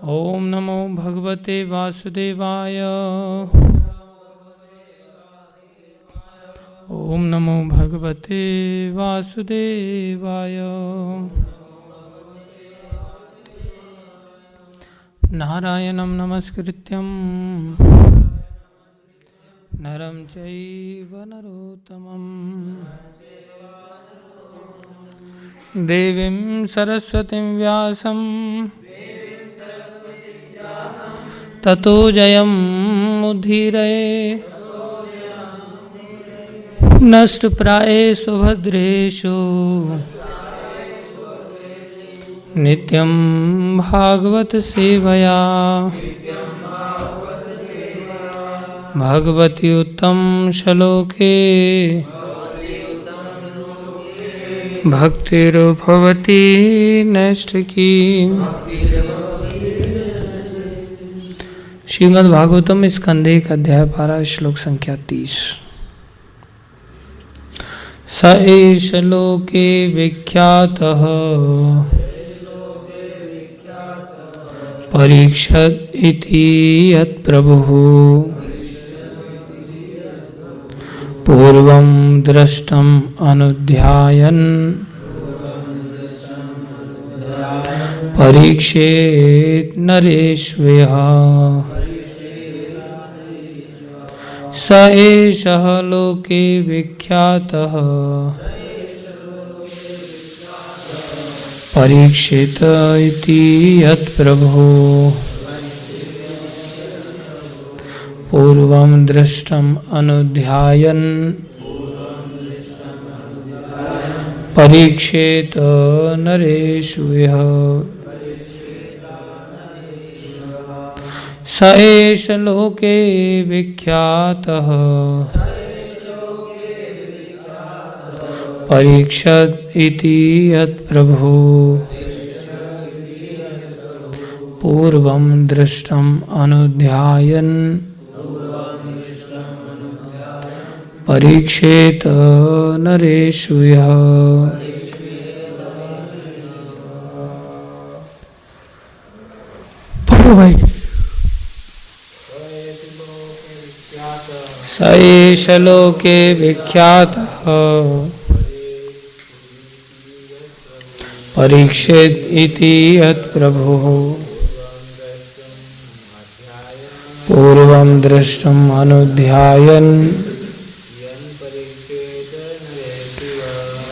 ओम नमो भगवते वासुदेवाय। ओम नमो भगवते वासुदेवाय। नारायणं नमस्कृत्यं नरं चैव नरोत्तमं देवीं सरस्वतीं व्यासं ततो जयमुदीरये। नष्टप्रायेषु भद्रेषु नित्यं भागवत सेवया भगवती उत्तम श्लोके भक्तिर्भवती नैष्ठिकी। श्रीमद् भागवतम स्कंदे एक अध्याय 12 श्लोक संख्या 30। स एष लोके विख्यातः परीक्षत इति यत्प्रभुः पूर्वं दृष्टम् अनुध्यायन् परीक्षेत नरेष्वेह। स एषः लोके विख्यातः परीक्षित इति यत्प्रभुः पूर्वं दृष्टम् अनुध्यायन् परीक्षेत नरेष्वेह। स एष लोके विख्यातः परीक्षत इति यत्प्रभुः पूर्वं दृष्टम् अनुध्यायन् परीक्षेत नरेष्वेह। स एष लोके विख्यातः परीक्षित इति यत्प्रभुः पूर्वं दृष्टम् अनुध्यायन्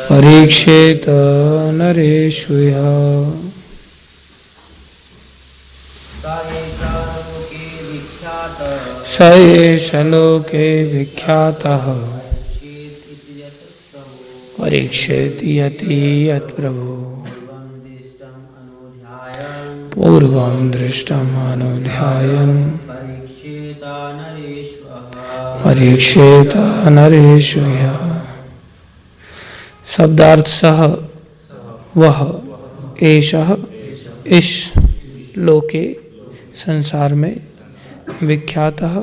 परीक्षेत नरेष्वेह। स एष लोके विख्यातः परीक्षेत इति यत्प्रभुः पूर्वं दृष्टम् अनुध्यायन् परीक्षेत नरेष्वेह। शब्दार्थ सह वह एषः इस लोके संसार में विख्यातः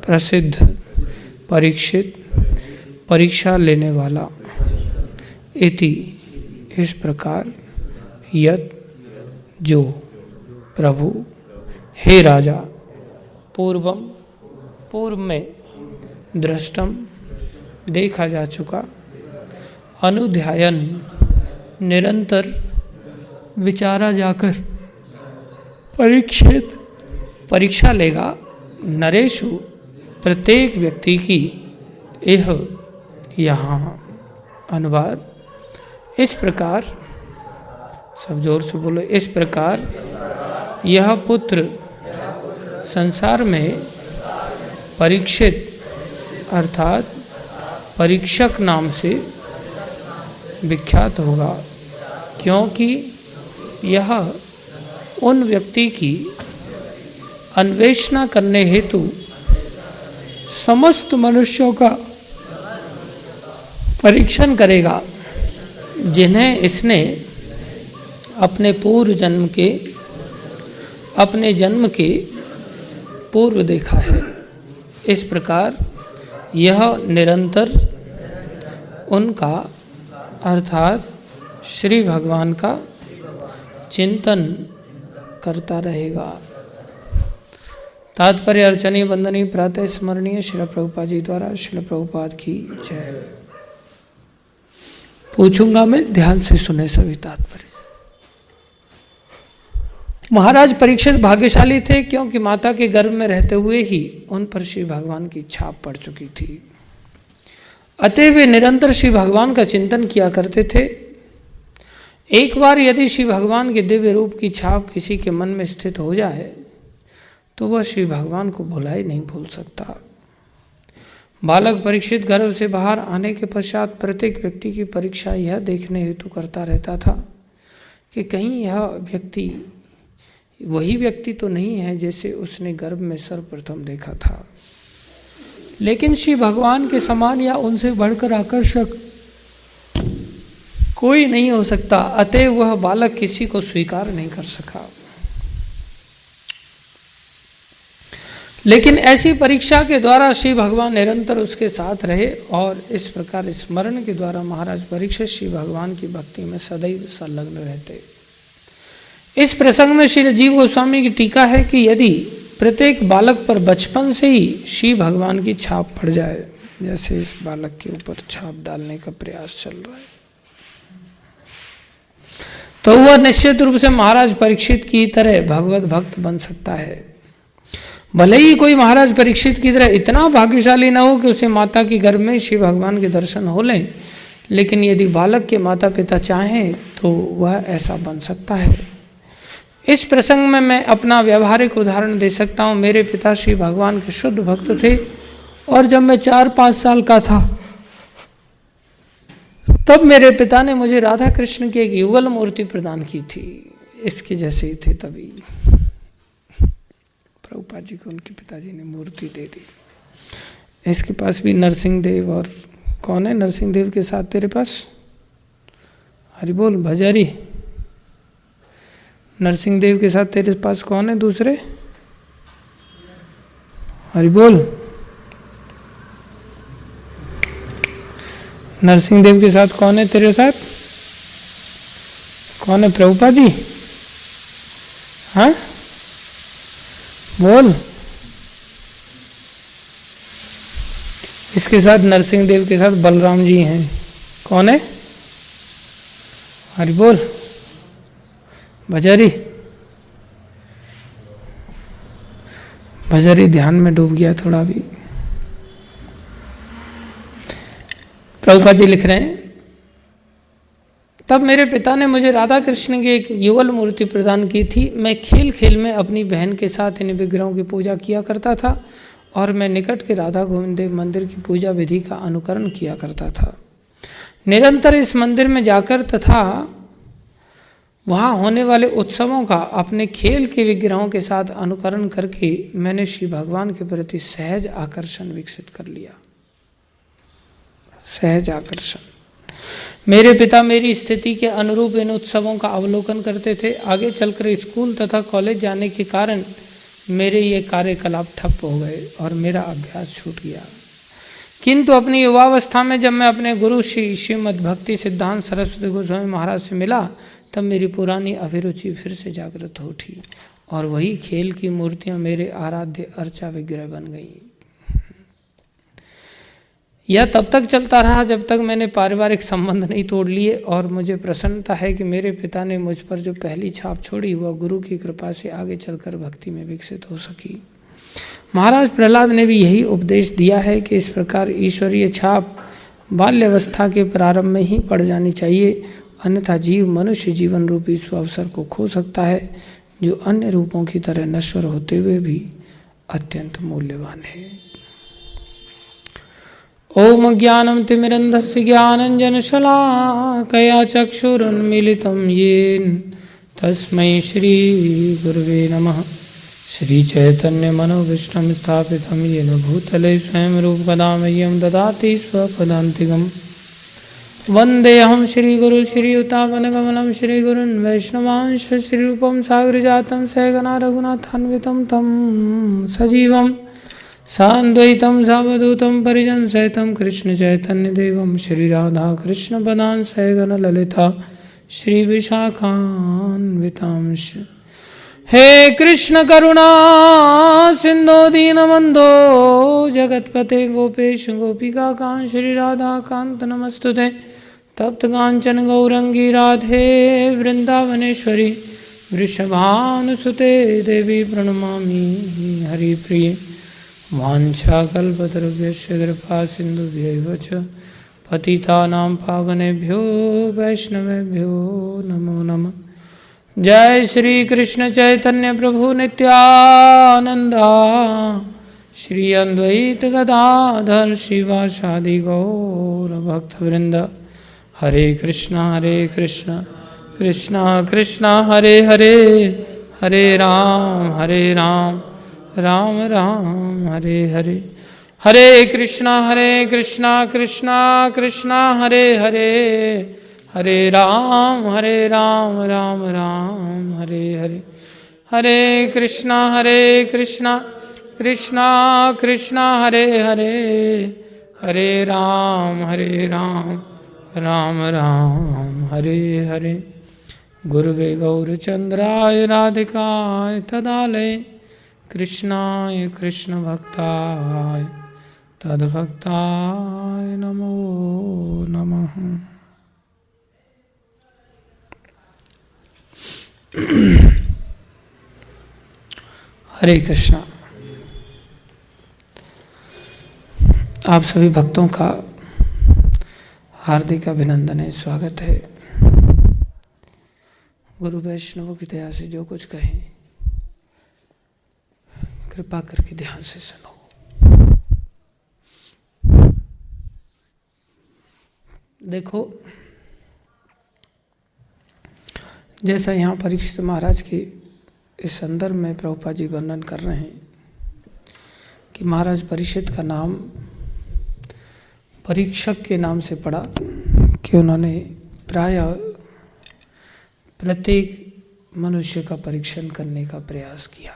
प्रसिद्ध परीक्षित परीक्षा लेने वाला इति इस प्रकार यत जो प्रभु हे राजा पूर्वम पूर्व में दृष्टम देखा जा चुका अनुध्यायन निरंतर विचारा जाकर परीक्षित परीक्षा लेगा नरेशु प्रत्येक व्यक्ति की। यह यहाँ अनुवाद इस प्रकार, सब जोर से बोलो, इस प्रकार यह पुत्र संसार में परीक्षित अर्थात परीक्षक नाम से विख्यात होगा, क्योंकि यह उन व्यक्ति की अन्वेषणा करने हेतु समस्त मनुष्यों का परीक्षण करेगा, जिन्हें इसने अपने जन्म के पूर्व देखा है। इस प्रकार यह निरंतर उनका अर्थात श्री भगवान का चिंतन करता रहेगा। तात्पर्य अर्चनीय वंदनीय प्रातः स्मरणीय श्रील प्रभुपाद जी द्वारा। श्रील प्रभुपाद की जय। पूछूंगा मैं, ध्यान से सुने सभी तात्पर्य। महाराज परीक्षित भाग्यशाली थे क्योंकि माता के गर्भ में रहते हुए ही उन पर श्री भगवान की छाप पड़ चुकी थी। अतः वे निरंतर श्री भगवान का चिंतन किया करते थे। एक बार यदि श्री भगवान के दिव्य रूप की छाप किसी के मन में स्थित हो जाए तो वह श्री भगवान को भुला ही नहीं भूल सकता। बालक परीक्षित गर्भ से बाहर आने के पश्चात प्रत्येक व्यक्ति की परीक्षा यह देखने हेतु करता रहता था कि कहीं यह व्यक्ति वही व्यक्ति तो नहीं है जैसे उसने गर्भ में सर्वप्रथम देखा था। लेकिन श्री भगवान के समान या उनसे बढ़कर आकर्षक कोई नहीं हो सकता। अतः वह बालक किसी को स्वीकार नहीं कर सका। लेकिन ऐसी परीक्षा के द्वारा श्री भगवान निरंतर उसके साथ रहे और इस प्रकार स्मरण के द्वारा महाराज परीक्षित श्री भगवान की भक्ति में सदैव संलग्न रहते। इस प्रसंग में श्री जीव गोस्वामी की टीका है कि यदि प्रत्येक बालक पर बचपन से ही श्री भगवान की छाप पड़ जाए, जैसे इस बालक के ऊपर छाप डालने का प्रयास चल रहा है, तो वह निश्चित रूप से महाराज परीक्षित की तरह भगवत भक्त बन सकता है। भले ही कोई महाराज परीक्षित की तरह इतना भाग्यशाली न हो कि उसे माता के गर्भ में श्री भगवान के दर्शन हो लें, लेकिन यदि बालक के माता पिता चाहें तो वह ऐसा बन सकता है। इस प्रसंग में मैं अपना व्यावहारिक उदाहरण दे सकता हूँ। मेरे पिता श्री भगवान के शुद्ध भक्त थे और जब मैं 4-5 साल का था तब मेरे पिता ने मुझे राधा कृष्ण की एक युगल मूर्ति प्रदान की थी। इसके जैसे ही थे तभी प्रभुपाद जी को उनके पिताजी ने मूर्ति दे दी। इसके पास भी नरसिंह देव, और कौन है नरसिंह देव के साथ तेरे पास? हरि बोल भजारी। नरसिंह देव के साथ तेरे पास कौन है दूसरे? हरि बोल। नरसिंह देव के साथ कौन है तेरे साथ? कौन है? प्रभुपाद जी। हाँ बोल। इसके साथ नरसिंह देव के साथ बलराम जी हैं। कौन है? हरि बोल भजारी। भजारी ध्यान में डूब गया थोड़ा भी। प्रभुपाद जी लिख रहे हैं, तब मेरे पिता ने मुझे राधा कृष्ण की एक युगल मूर्ति प्रदान की थी। मैं खेल खेल में अपनी बहन के साथ इन विग्रहों की पूजा किया करता था और मैं निकट के राधा गोविंद देव मंदिर की पूजा विधि का अनुकरण किया करता था। निरंतर इस मंदिर में जाकर तथा वहाँ होने वाले उत्सवों का अपने खेल के विग्रहों के साथ अनुकरण करके मैंने श्री भगवान के प्रति सहज आकर्षण विकसित कर लिया। सहज आकर्षण। मेरे पिता मेरी स्थिति के अनुरूप इन उत्सवों का अवलोकन करते थे। आगे चलकर स्कूल तथा कॉलेज जाने के कारण मेरे ये कार्यकलाप ठप हो गए और मेरा अभ्यास छूट गया। किंतु अपनी युवावस्था में जब मैं अपने गुरु श्री श्रीमद् भक्ति सिद्धांत सरस्वती गोस्वामी महाराज से मिला तब मेरी पुरानी अभिरुचि फिर से जागृत हो उठी और वही खेल की मूर्तियां मेरे आराध्य अर्चा विग्रह बन गई। यह तब तक चलता रहा जब तक मैंने पारिवारिक संबंध नहीं तोड़ लिए और मुझे प्रसन्नता है कि मेरे पिता ने मुझ पर जो पहली छाप छोड़ी वह गुरु की कृपा से आगे चलकर भक्ति में विकसित हो सकी। महाराज प्रहलाद ने भी यही उपदेश दिया है कि इस प्रकार ईश्वरीय छाप बाल्यावस्था के प्रारंभ में ही पड़ जानी चाहिए, अन्यथा जीव मनुष्य जीवन रूपी स्वावसर को खो सकता है जो अन्य रूपों की तरह नश्वर होते हुए भी अत्यंत मूल्यवान है। ओम ज्ञानम तिमिरन्धस्य ज्ञानञ्जनशलाकया चक्षुरुन्मीलितं येन तस्मै श्री गुरुवे नमः। श्री चैतन्य मनोभीष्टं स्थापितं येन भूतले स्वयं रूपकदा मह्यं ददाति स्वपदान्तिकम्। वन्देऽहं श्रीगुरु श्रीयुतापनकमलं श्रीगुरुन् वैष्णवांश श्रीरूपं साग्रजातं सहगना रघुनाथान्वितं तं सजीवं सान्द्वैतं सावधूतं परिजनसहितं कृष्णचैतन्यदेवं श्रीराधाकृष्णपदां सहगणललिता श्रीविशाखान्वितांश हे कृष्ण करुणा सिंधु दीनबंधो जगतपते गोपेश गोपिका कांत श्री राधा कांत नमस्तुते। तप्त कांचन गौरंगी राधे वृंदावनेश्वरी वृषभानुसुते देवी प्रणमामि हरिप्रिये। वाञ्छाकल्पतरुभ्यश्च कृपा सिन्धुभ्यैव च पतितानां पावनेभ्यो वैष्णवेभ्यो नमो नमः। जय श्री कृष्ण चैतन्य प्रभु नित्यानंद श्री अद्वैत गदाधर शिवासादि गौर भक्तवृंद। हरे कृष्णा कृष्णा कृष्णा हरे हरे, हरे राम राम राम हरे हरे। हरे कृष्णा कृष्णा कृष्णा हरे हरे, हरे राम राम राम हरे हरे। हरे कृष्णा कृष्णा कृष्णा हरे हरे, हरे राम राम राम हरे हरे। गुरुवे गौरचंद्राय राधिकाय तदालय कृष्णाय कृष्ण भक्ताय तद्भक्ताय नमो नमः। हरे कृष्णा। आप सभी भक्तों का हार्दिक अभिनंदन है, स्वागत है। गुरु वैष्णवों की दया से जो कुछ कहें कृपा करके ध्यान से सुनो। देखो, जैसा यहाँ परीक्षित महाराज के इस संदर्भ में प्रभुपाद जी वर्णन कर रहे हैं कि महाराज परीक्षित का नाम परीक्षक के नाम से पड़ा कि उन्होंने प्रायः प्रत्येक मनुष्य का परीक्षण करने का प्रयास किया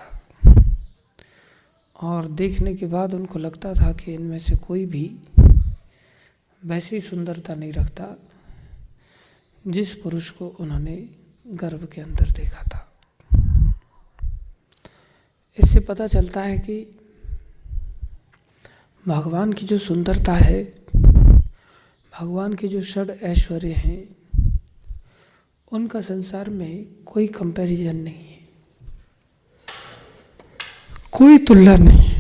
और देखने के बाद उनको लगता था कि इनमें से कोई भी वैसी सुंदरता नहीं रखता जिस पुरुष को उन्होंने गर्भ के अंदर देखा था। इससे पता चलता है कि भगवान की जो सुंदरता है, भगवान के जो षड ऐश्वर्य हैं, उनका संसार में कोई कंपैरिजन नहीं है, कोई तुलना नहीं है।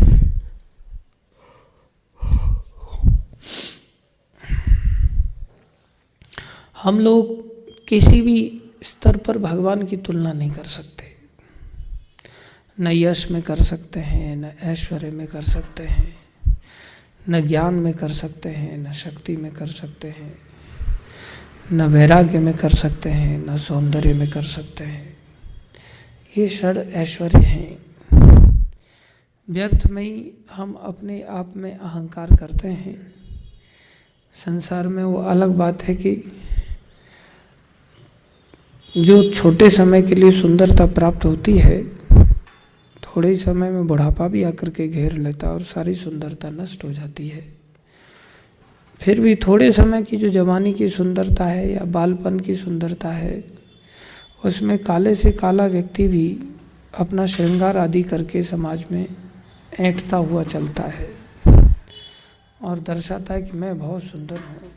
हम लोग किसी भी स्तर पर भगवान की तुलना नहीं कर सकते। न यश में कर सकते हैं, न ऐश्वर्य में कर सकते हैं, न ज्ञान में कर सकते हैं, न शक्ति में कर सकते हैं, न वैराग्य में कर सकते हैं, न सौंदर्य में कर सकते हैं। ये षड ऐश्वर्य हैं। व्यर्थ में ही हम अपने आप में अहंकार करते हैं। संसार में वो अलग बात है कि जो छोटे समय के लिए सुंदरता प्राप्त होती है, थोड़े ही समय में बुढ़ापा भी आकर के घेर लेता और सारी सुंदरता नष्ट हो जाती है। फिर भी थोड़े समय की जो जवानी की सुंदरता है या बालपन की सुंदरता है, उसमें काले से काला व्यक्ति भी अपना श्रृंगार आदि करके समाज में ऐंठता हुआ चलता है और दर्शाता है कि मैं बहुत सुंदर हूँ,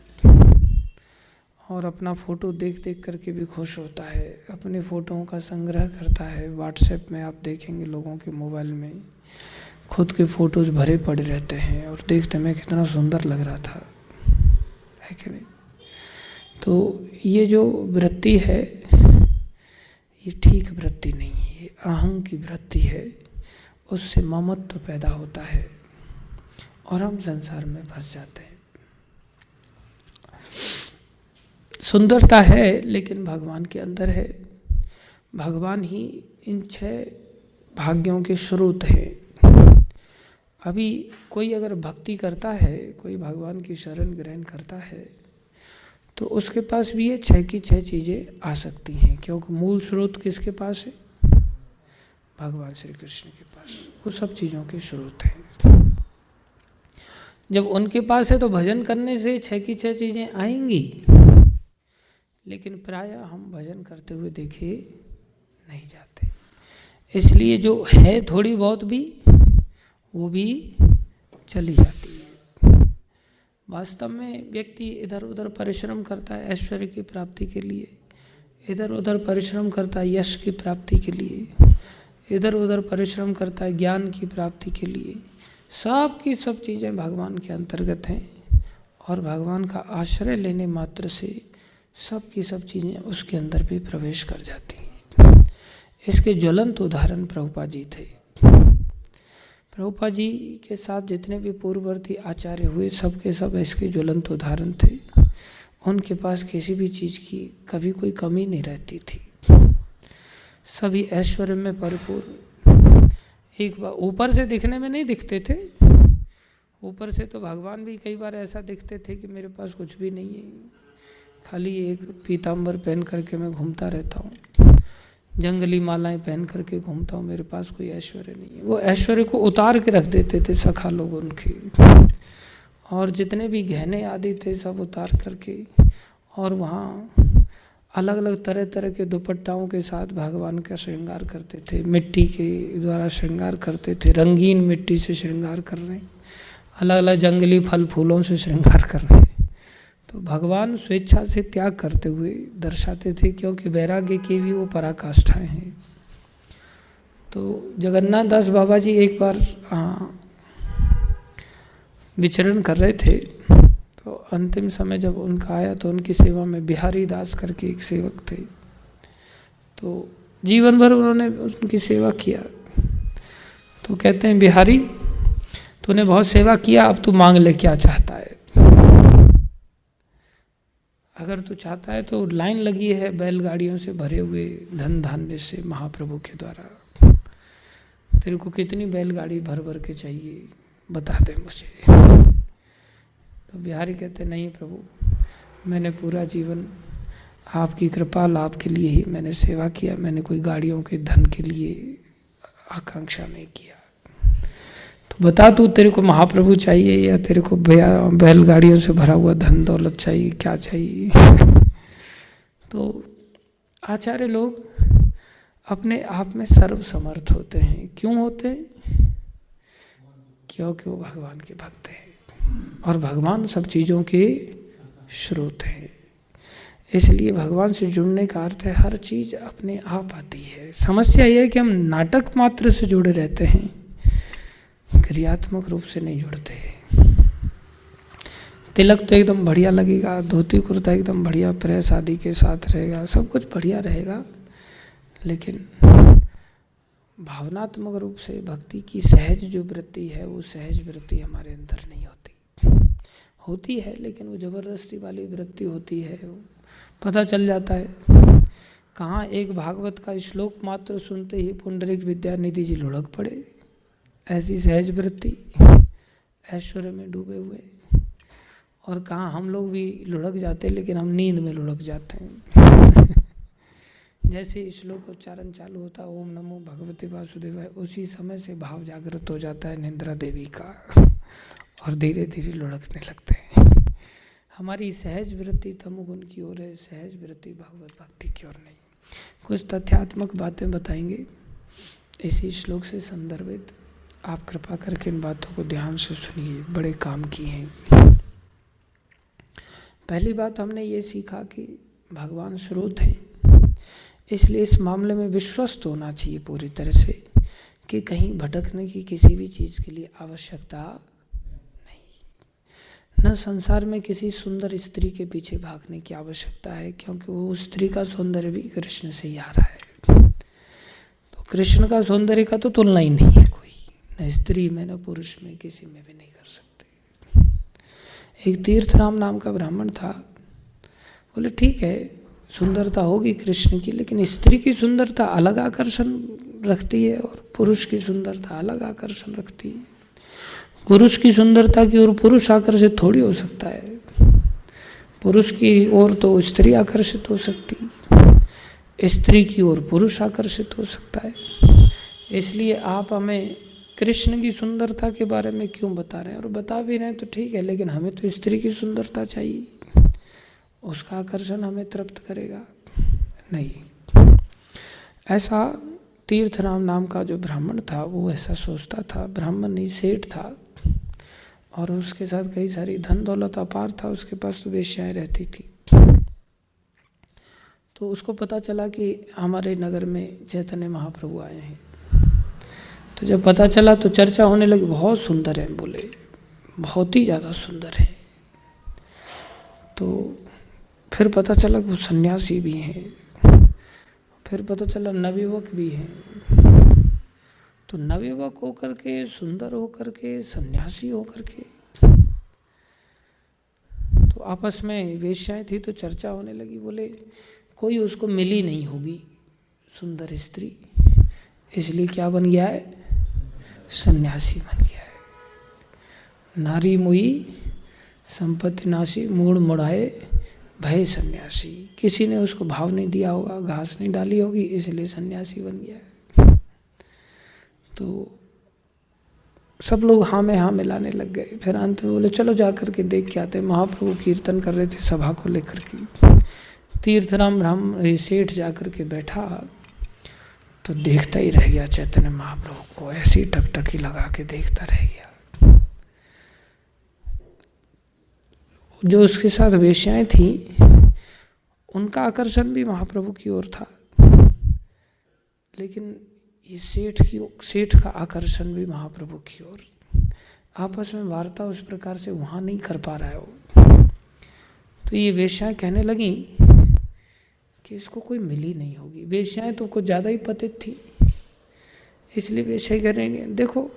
और अपना फ़ोटो देख देख करके भी खुश होता है। अपने फ़ोटोओं का संग्रह करता है। व्हाट्सएप में आप देखेंगे लोगों के मोबाइल में खुद के फ़ोटोज़ भरे पड़े रहते हैं और देखते मैं कितना सुंदर लग रहा था, है कि नहीं। तो ये जो वृत्ति है, ये ठीक वृत्ति नहीं है, ये अहं की वृत्ति है। उससे ममत्व पैदा होता है और हम संसार में फंस जाते हैं। सुंदरता है लेकिन भगवान के अंदर है। भगवान ही इन 6 भाग्यों के स्रोत है। अभी कोई अगर भक्ति करता है, कोई भगवान की शरण ग्रहण करता है, तो उसके पास भी ये 6 की 6 चीज़ें आ सकती हैं, क्योंकि मूल स्रोत किसके पास है? भगवान श्री कृष्ण के पास। वो सब चीज़ों के स्रोत हैं। जब उनके पास है तो भजन करने से 6 की 6 चीज़ें आएंगी, लेकिन प्रायः हम भजन करते हुए देखे नहीं जाते। इसलिए जो है थोड़ी बहुत भी वो भी चली जाती है। वास्तव में व्यक्ति इधर उधर परिश्रम करता है ऐश्वर्य की प्राप्ति के लिए, इधर उधर परिश्रम करता है यश की प्राप्ति के लिए, इधर उधर परिश्रम करता है ज्ञान की प्राप्ति के लिए। सब की सब चीज़ें भगवान के अंतर्गत हैं और भगवान का आश्रय लेने मात्र से सब की सब चीज़ें उसके अंदर भी प्रवेश कर जाती हैं। इसके ज्वलंत उदाहरण प्रभुपाद जी थे। प्रभुपाद जी के साथ जितने भी पूर्ववर्ती आचार्य हुए सब के सब इसके ज्वलंत उदाहरण थे। उनके पास किसी भी चीज़ की कभी कोई कमी नहीं रहती थी, सभी ऐश्वर्य में परिपूर्ण। एक बार ऊपर से दिखने में नहीं दिखते थे, ऊपर से तो भगवान भी कई बार ऐसा दिखते थे कि मेरे पास कुछ भी नहीं है, खाली एक पीताम्बर पहन करके मैं घूमता रहता हूँ, जंगली मालाएं पहन करके घूमता हूँ, मेरे पास कोई ऐश्वर्य नहीं है। वो ऐश्वर्य को उतार के रख देते थे सखा लोग उनके, और जितने भी गहने आदि थे सब उतार करके, और वहाँ अलग अलग तरह तरह के दुपट्टाओं के साथ भगवान का श्रृंगार करते थे, मिट्टी के द्वारा श्रृंगार करते थे, रंगीन मिट्टी से श्रृंगार कर रहे हैं, अलग अलग जंगली फल फूलों से श्रृंगार कर रहे हैं। तो भगवान स्वेच्छा से त्याग करते हुए दर्शाते थे, क्योंकि वैराग्य की भी वो पराकाष्ठाएं हैं। तो जगन्नाथ दास बाबा जी एक बार विचरण कर रहे थे, तो अंतिम समय जब उनका आया तो उनकी सेवा में बिहारी दास करके एक सेवक थे, तो जीवन भर उन्होंने उनकी सेवा किया। तो कहते हैं, बिहारी तूने बहुत सेवा किया, अब तू मांग ले क्या चाहता है। अगर तू चाहता है तो लाइन लगी है बैलगाड़ियों से भरे हुए धन धान्य से महाप्रभु के द्वारा, तेरे को कितनी बैलगाड़ी भर भर के चाहिए बता दे मुझे। तो बिहारी कहते, नहीं प्रभु, मैंने पूरा जीवन आपकी कृपा लाभ के लिए ही मैंने सेवा किया, मैंने कोई गाड़ियों के धन के लिए आकांक्षा नहीं किया। तो बता तू, तेरे को महाप्रभु चाहिए या तेरे को बैलगाड़ियों से भरा हुआ धन दौलत चाहिए, क्या चाहिए। तो आचार्य लोग अपने आप में सर्वसमर्थ होते हैं। क्यों होते हैं? क्योंकि वो भगवान के भक्त हैं और भगवान सब चीज़ों के स्रोत हैं। इसलिए भगवान से जुड़ने का अर्थ है हर चीज़ अपने आप आती है। समस्या यह है कि हम नाटक मात्र से जुड़े रहते हैं, क्रियात्मक रूप से नहीं जुड़ते। तिलक तो एकदम बढ़िया लगेगा, धोती कुर्ता एकदम बढ़िया प्रेस आदि के साथ रहेगा, सब कुछ बढ़िया रहेगा, लेकिन भावनात्मक रूप से भक्ति की सहज जो वृत्ति है, वो सहज वृत्ति हमारे अंदर नहीं होती है, लेकिन वो जबरदस्ती वाली वृत्ति होती है। वो पता चल जाता है कहाँ एक भागवत का श्लोक मात्र सुनते ही पुंडरीक विद्यानिधि जी लुढ़क पड़े, ऐसी सहज वृत्ति ऐश्वर्य में डूबे हुए, और कहाँ हम लोग भी लुढ़क जाते लेकिन हम नींद में लुढ़क जाते हैं। जैसे श्लोक उच्चारण चालू होता है, ओम नमो भगवते वासुदेवाय, उसी समय से भाव जागृत हो जाता है निंद्रा देवी का, और धीरे धीरे लुढ़कने लगते हैं। हमारी सहज वृत्ति तमोगुण की ओर है, सहज वृत्ति भगवत भक्ति की ओर नहीं। कुछ तथ्यात्मक बातें बताएंगे इसी श्लोक से संदर्भित, आप कृपा करके इन बातों को ध्यान से सुनिए, बड़े काम की हैं। पहली बात हमने ये सीखा कि भगवान स्रोत हैं, इसलिए इस मामले में विश्वस्त होना चाहिए पूरी तरह से कि कहीं भटकने की किसी भी चीज़ के लिए आवश्यकता नहीं। न संसार में किसी सुंदर स्त्री के पीछे भागने की आवश्यकता है, क्योंकि वो स्त्री का सौंदर्य भी कृष्ण से ही आ रहा है। तो कृष्ण का सौंदर्य का तो तुलना ही नहीं है कोई, न स्त्री में न पुरुष में, किसी में भी नहीं कर सकते। एक तीर्थराम नाम का ब्राह्मण था, बोले ठीक है सुंदरता होगी कृष्ण की, लेकिन स्त्री की सुंदरता अलग आकर्षण रखती है और पुरुष की सुंदरता अलग आकर्षण रखती है। पुरुष की सुंदरता की ओर पुरुष आकर्षित थोड़ी हो सकता है, पुरुष की ओर तो स्त्री आकर्षित हो सकती है, स्त्री की ओर पुरुष आकर्षित हो सकता है। इसलिए आप हमें कृष्ण की सुंदरता के बारे में क्यों बता रहे हैं, और बता भी रहे हैं तो ठीक है, लेकिन हमें तो स्त्री की सुंदरता चाहिए, उसका आकर्षण हमें तृप्त करेगा नहीं। ऐसा तीर्थराम नाम का जो ब्राह्मण था वो ऐसा सोचता था, ब्राह्मण नहीं सेठ था, और उसके साथ कई सारी धन दौलत अपार था, उसके पास तो वेश्याएं रहती थी। तो उसको पता चला कि हमारे नगर में चैतन्य महाप्रभु आए हैं। तो जब पता चला तो चर्चा होने लगी, बहुत सुंदर है, बोले बहुत ही ज़्यादा सुंदर है। तो फिर पता चला कि वो सन्यासी भी हैं, फिर पता चला नवयुवक भी हैं। तो नवयुवक होकर के, सुंदर होकर के, सन्यासी होकर के, तो आपस में वेश्याएं थी तो चर्चा होने लगी। बोले कोई उसको मिली नहीं होगी सुंदर स्त्री, इसलिए क्या बन गया है, सन्यासी बन गया है। नारी मुई संपत्ति नाशी, मूड मुड़ाए भय सन्यासी। किसी ने उसको भाव नहीं दिया होगा, घास नहीं डाली होगी, इसलिए सन्यासी बन गया है। तो सब लोग हाँ में हाँ मिलाने लग गए। फिर अंत में बोले चलो जा कर के देख के आते। महाप्रभु कीर्तन कर रहे थे सभा को लेकर के। तीर्थराम ब्राह्मण सेठ जा कर के बैठा तो देखता ही रह गया चैतन्य महाप्रभु को, ऐसी टकटकी लगा के देखता रह गया। जो उसके साथ वेश्याएं थी उनका आकर्षण भी महाप्रभु की ओर था, लेकिन ये सेठ का आकर्षण भी महाप्रभु की ओर। आपस में वार्ता उस प्रकार से वहाँ नहीं कर पा रहा है वो। तो ये वेश्याएं कहने लगी कि इसको कोई मिली नहीं होगी। वेश्याएं तो कुछ ज़्यादा ही पतित थी, इसलिए वेश्याएं कह रही हैं देखो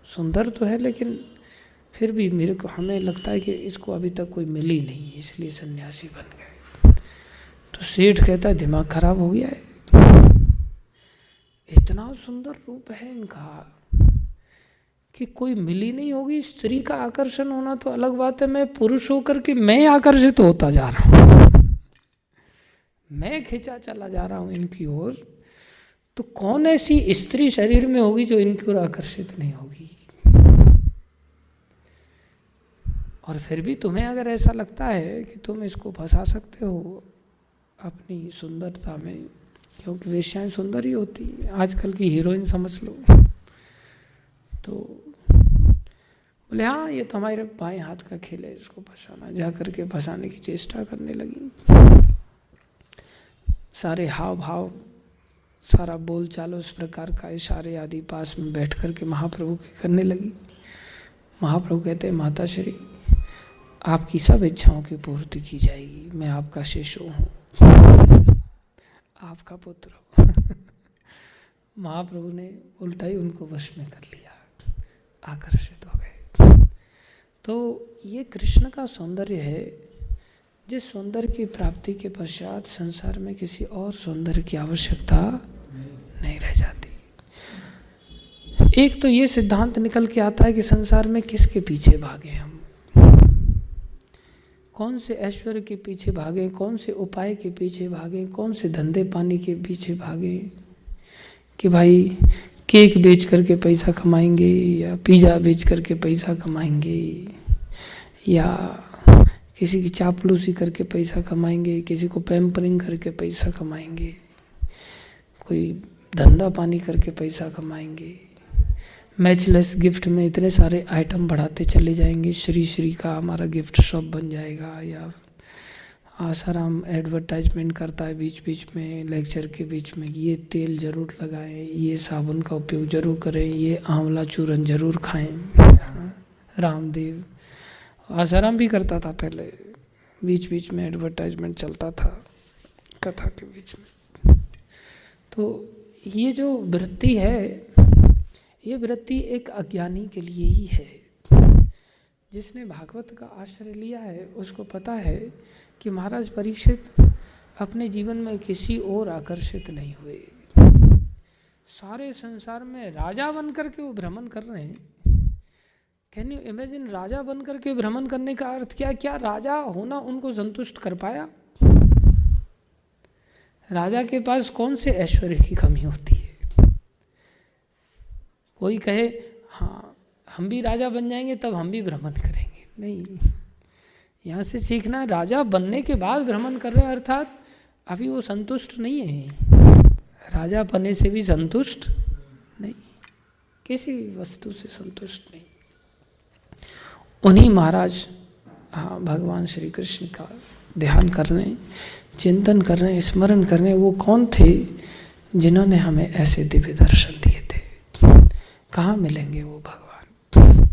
सुंदर तो है, लेकिन फिर भी मेरे को हमें लगता है कि इसको अभी तक कोई मिली नहीं, इसलिए सन्यासी बन गए। तो सेठ कहता है दिमाग खराब हो गया है, इतना सुंदर रूप है इनका कि कोई मिली नहीं होगी। स्त्री का आकर्षण होना तो अलग बात है, मैं पुरुष होकर के मैं आकर्षित होता जा रहा हूँ, मैं खिंचा चला जा रहा हूँ इनकी ओर। तो कौन ऐसी स्त्री शरीर में होगी जो इनकी ओर आकर्षित नहीं होगी। और फिर भी तुम्हें अगर ऐसा लगता है कि तुम इसको फंसा सकते हो अपनी सुंदरता में, क्योंकि वेश्याएं सुंदर ही होती है, आजकल की हीरोइन समझ लो। तो बोले हाँ ये तो हमारे बाएं हाथ का खेल है, इसको फंसाना। जा करके फंसाने की चेष्टा करने लगी। सारे हाव भाव, सारा बोल चाल उस प्रकार का, इशारे आदि पास में बैठ करके महाप्रभु के करने लगी। महाप्रभु कहते हैं माता श्री आपकी सब इच्छाओं की पूर्ति की जाएगी, मैं आपका शिष्य हूँ, आपका पुत्र हूँ। महाप्रभु ने उल्टा ही उनको वश में कर लिया, आकर्षित हो गए। तो ये कृष्ण का सौंदर्य है, जिस सौंदर्य की प्राप्ति के पश्चात संसार में किसी और सौंदर्य की आवश्यकता नहीं रह जाती। एक तो ये सिद्धांत निकल के आता है कि संसार में किसके पीछे भागे हम, कौन से ऐश्वर्य के पीछे भागे, कौन से उपाय के पीछे भागे, कौन से धंधे पानी के पीछे भागे कि भाई केक बेच करके पैसा कमाएंगे, या पिज़्ज़ा बेच करके पैसा कमाएंगे, या किसी की चापलूसी करके पैसा कमाएंगे, किसी को पैम्परिंग करके पैसा कमाएंगे, कोई धंधा पानी करके पैसा कमाएंगे। मैचलेस गिफ्ट में इतने सारे आइटम बढ़ाते चले जाएंगे, श्री श्री का हमारा गिफ्ट शॉप बन जाएगा। या आसाराम एडवर्टाइजमेंट करता है बीच बीच में, लेक्चर के बीच में, ये तेल जरूर लगाएं, ये साबुन का उपयोग जरूर करें, ये आंवला चूरन जरूर खाएं। रामदेव आसाराम भी करता था पहले, बीच बीच में एडवर्टाइजमेंट चलता था कथा के बीच में। तो ये जो वृत्ति है, ये वृत्ति एक अज्ञानी के लिए ही है। जिसने भागवत का आश्रय लिया है उसको पता है कि महाराज परीक्षित अपने जीवन में किसी और आकर्षित नहीं हुए। सारे संसार में राजा बन करके वो भ्रमण कर रहे हैं। कैन यू इमेजिन, राजा बन करके भ्रमण करने का अर्थ क्या? क्या राजा होना उनको संतुष्ट कर पाया? राजा के पास कौन से ऐश्वर्य की कमी होती है? कोई कहे हाँ हम भी राजा बन जाएंगे तब हम भी भ्रमण करेंगे, नहीं। यहाँ से सीखना, राजा बनने के बाद भ्रमण कर रहे हैं, अर्थात अभी वो संतुष्ट नहीं है। राजा पने से भी संतुष्ट नहीं, किसी वस्तु से संतुष्ट नहीं। उन्हीं महाराज हाँ भगवान श्री कृष्ण का ध्यान करने, चिंतन करने, स्मरण करने, वो कौन थे जिन्होंने हमें ऐसे दिव्य दर्शन दिए थे? कहाँ मिलेंगे वो भगवान?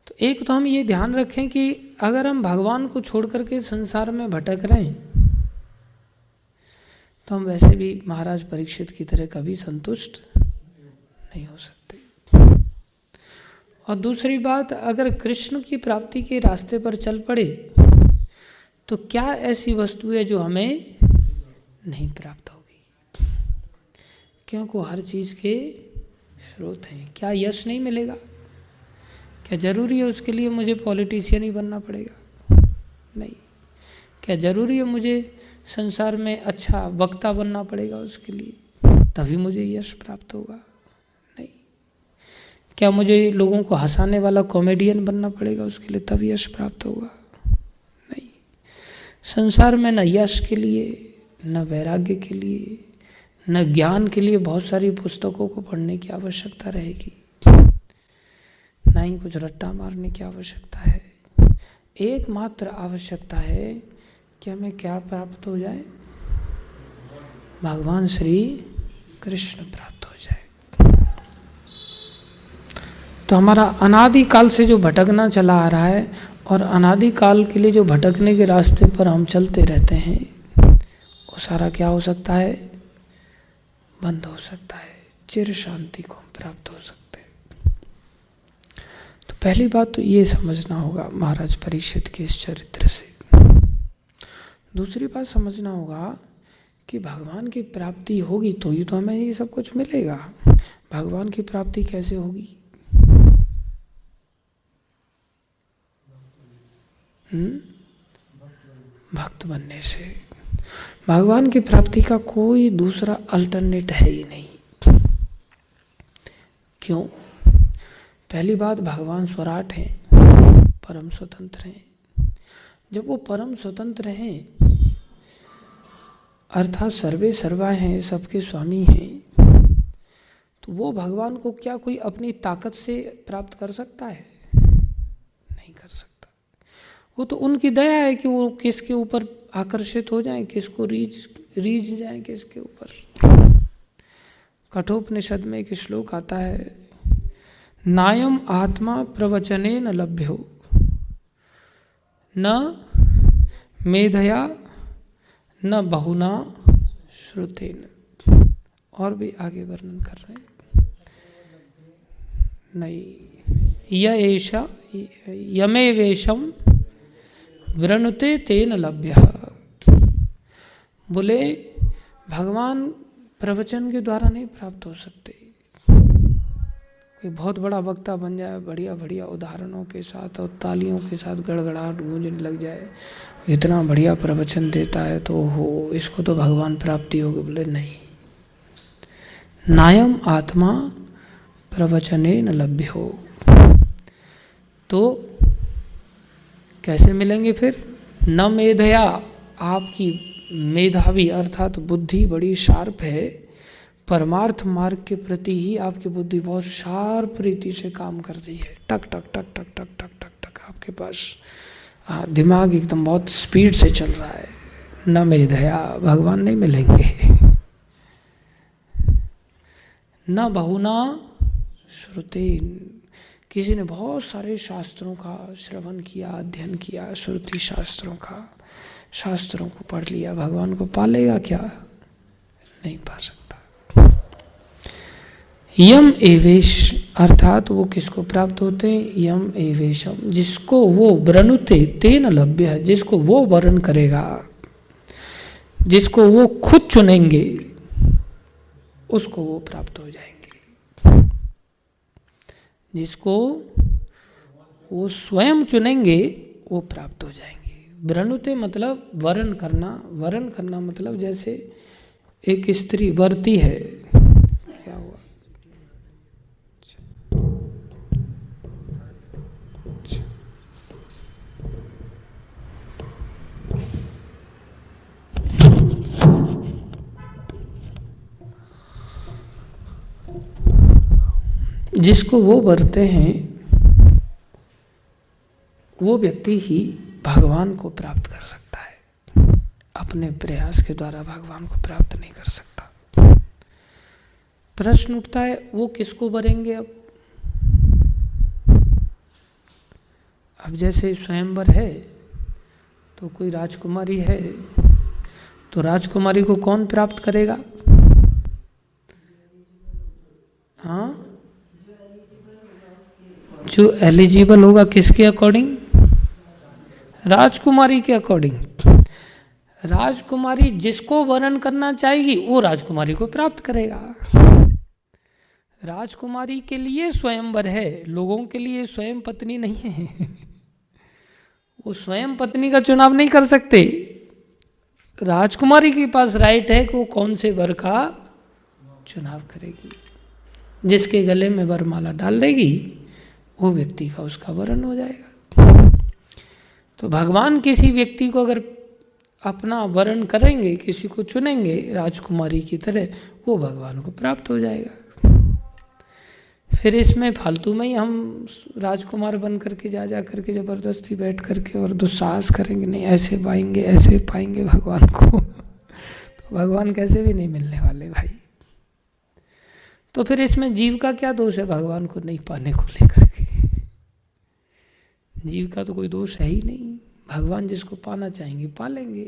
तो एक तो हम ये ध्यान रखें कि अगर हम भगवान को छोड़ करके संसार में भटक रहे हैं तो हम वैसे भी महाराज परीक्षित की तरह कभी संतुष्ट नहीं हो सकते। और दूसरी बात, अगर कृष्ण की प्राप्ति के रास्ते पर चल पड़े तो क्या ऐसी वस्तु है जो हमें नहीं प्राप्त होगी? क्योंकि हर चीज़ के स्रोत हैं। क्या यश नहीं मिलेगा? क्या जरूरी है उसके लिए मुझे पॉलिटिशियन ही बनना पड़ेगा? नहीं। क्या जरूरी है मुझे संसार में अच्छा वक्ता बनना पड़ेगा उसके लिए तभी मुझे यश प्राप्त होगा? नहीं। क्या मुझे लोगों को हंसाने वाला कॉमेडियन बनना पड़ेगा उसके लिए तब यश प्राप्त होगा? नहीं। संसार में न यश के लिए, न वैराग्य के लिए, न ज्ञान के लिए बहुत सारी पुस्तकों को पढ़ने की आवश्यकता रहेगी, ना ही कुछ रट्टा मारने की आवश्यकता है। एकमात्र आवश्यकता है कि हमें क्या प्राप्त हो जाए? भगवान श्री कृष्ण प्राप्त हो जाए। तो हमारा अनादिकाल से जो भटकना चला आ रहा है और अनादिकाल के लिए जो भटकने के रास्ते पर हम चलते रहते हैं, वो सारा क्या हो सकता है? बंद हो सकता है। चिर शांति को हम प्राप्त हो सकते हैं। तो पहली बात तो ये समझना होगा महाराज परीक्षित के इस चरित्र से। दूसरी बात समझना होगा कि भगवान की प्राप्ति होगी तो ही तो हमें ये सब कुछ मिलेगा। भगवान की प्राप्ति कैसे होगी? भक्त बनने से। भगवान की प्राप्ति का कोई दूसरा अल्टरनेट है ही नहीं। क्यों? पहली बात, भगवान स्वराट हैं, परम स्वतंत्र हैं। जब वो परम स्वतंत्र हैं अर्थात सर्वे सर्वा हैं, सबके स्वामी हैं, तो वो भगवान को क्या कोई अपनी ताकत से प्राप्त कर सकता है? नहीं कर सकता। वो तो उनकी दया है कि वो किसके ऊपर आकर्षित हो जाएं, किसको रीझ जाएं किसके ऊपर। कठोपनिषद में एक श्लोक आता है, नायम आत्मा प्रवचने न लभ्यो न मेधया न बहुना श्रुतेन। और भी आगे वर्णन कर रहे हैं, नहीं यशा यमेवेशम वृणुते तेन लभ्यः। बोले भगवान प्रवचन के द्वारा नहीं प्राप्त हो सकते। कोई बहुत बड़ा वक्ता बन जाए, बढ़िया बढ़िया उदाहरणों के साथ और तालियों के साथ गड़गड़ाहट गूंजने लग जाए, इतना बढ़िया प्रवचन देता है तो हो इसको तो भगवान प्राप्ति होगी। बोले नहीं, नायम आत्मा प्रवचने न लभ्यो। तो कैसे मिलेंगे फिर? न मेधया, आपकी मेधावी अर्थात बुद्धि बड़ी शार्प है, परमार्थ मार्ग के प्रति ही आपकी बुद्धि बहुत शार्प रीति से काम करती है। टक टक टक टक टक टक टक टक आपके पास दिमाग एकदम बहुत स्पीड से चल रहा है। न मेधया, भगवान नहीं मिलेंगे। न बहुना श्रुति, किसी ने बहुत सारे शास्त्रों का श्रवण किया, अध्ययन किया, श्रुति शास्त्रों का, शास्त्रों को पढ़ लिया, भगवान को पा लेगा क्या? नहीं पा सकता। यम एवेश अर्थात वो किसको प्राप्त होते हैं? यम एवेशम, जिसको वो वृणुते तेन लभ्य है, जिसको वो वर्ण करेगा, जिसको वो खुद चुनेंगे, उसको वो प्राप्त हो जाएंगे। जिसको वो स्वयं चुनेंगे वो प्राप्त हो जाएंगे। वृणुते मतलब वर्ण करना। वर्ण करना मतलब जैसे एक स्त्री वर्ती है, क्या हुआ? जिसको वो वरते हैं वो व्यक्ति ही भगवान को प्राप्त कर सकता है, अपने प्रयास के द्वारा भगवान को प्राप्त नहीं कर सकता। प्रश्न उठता है वो किसको वरेंगे? अब जैसे स्वयंवर है तो कोई राजकुमारी है, तो राजकुमारी को कौन प्राप्त करेगा? हाँ, जो एलिजिबल होगा। किसके अकॉर्डिंग? राजकुमारी के अकॉर्डिंग। राजकुमारी जिसको वरण करना चाहेगी वो राजकुमारी को प्राप्त करेगा। राजकुमारी के लिए स्वयंवर है, लोगों के लिए स्वयं पत्नी नहीं है। वो स्वयं पत्नी का चुनाव नहीं कर सकते। राजकुमारी के पास राइट है कि वो कौन से वर का चुनाव करेगी। जिसके गले में वरमाला डाल देगी वो व्यक्ति का उसका वरण हो जाएगा। तो भगवान किसी व्यक्ति को अगर अपना वरण करेंगे, किसी को चुनेंगे राजकुमारी की तरह, वो भगवान को प्राप्त हो जाएगा। फिर इसमें फालतू में ही हम राजकुमार बन करके जा करके जबरदस्ती बैठ करके और दुस्साहस करेंगे, नहीं ऐसे पाएंगे भगवान को, तो भगवान कैसे भी नहीं मिलने वाले भाई। तो फिर इसमें जीव का क्या दोष है भगवान को नहीं पाने को लेकर के? जीव का तो कोई दोष है ही नहीं। भगवान जिसको पाना चाहेंगे पा लेंगे,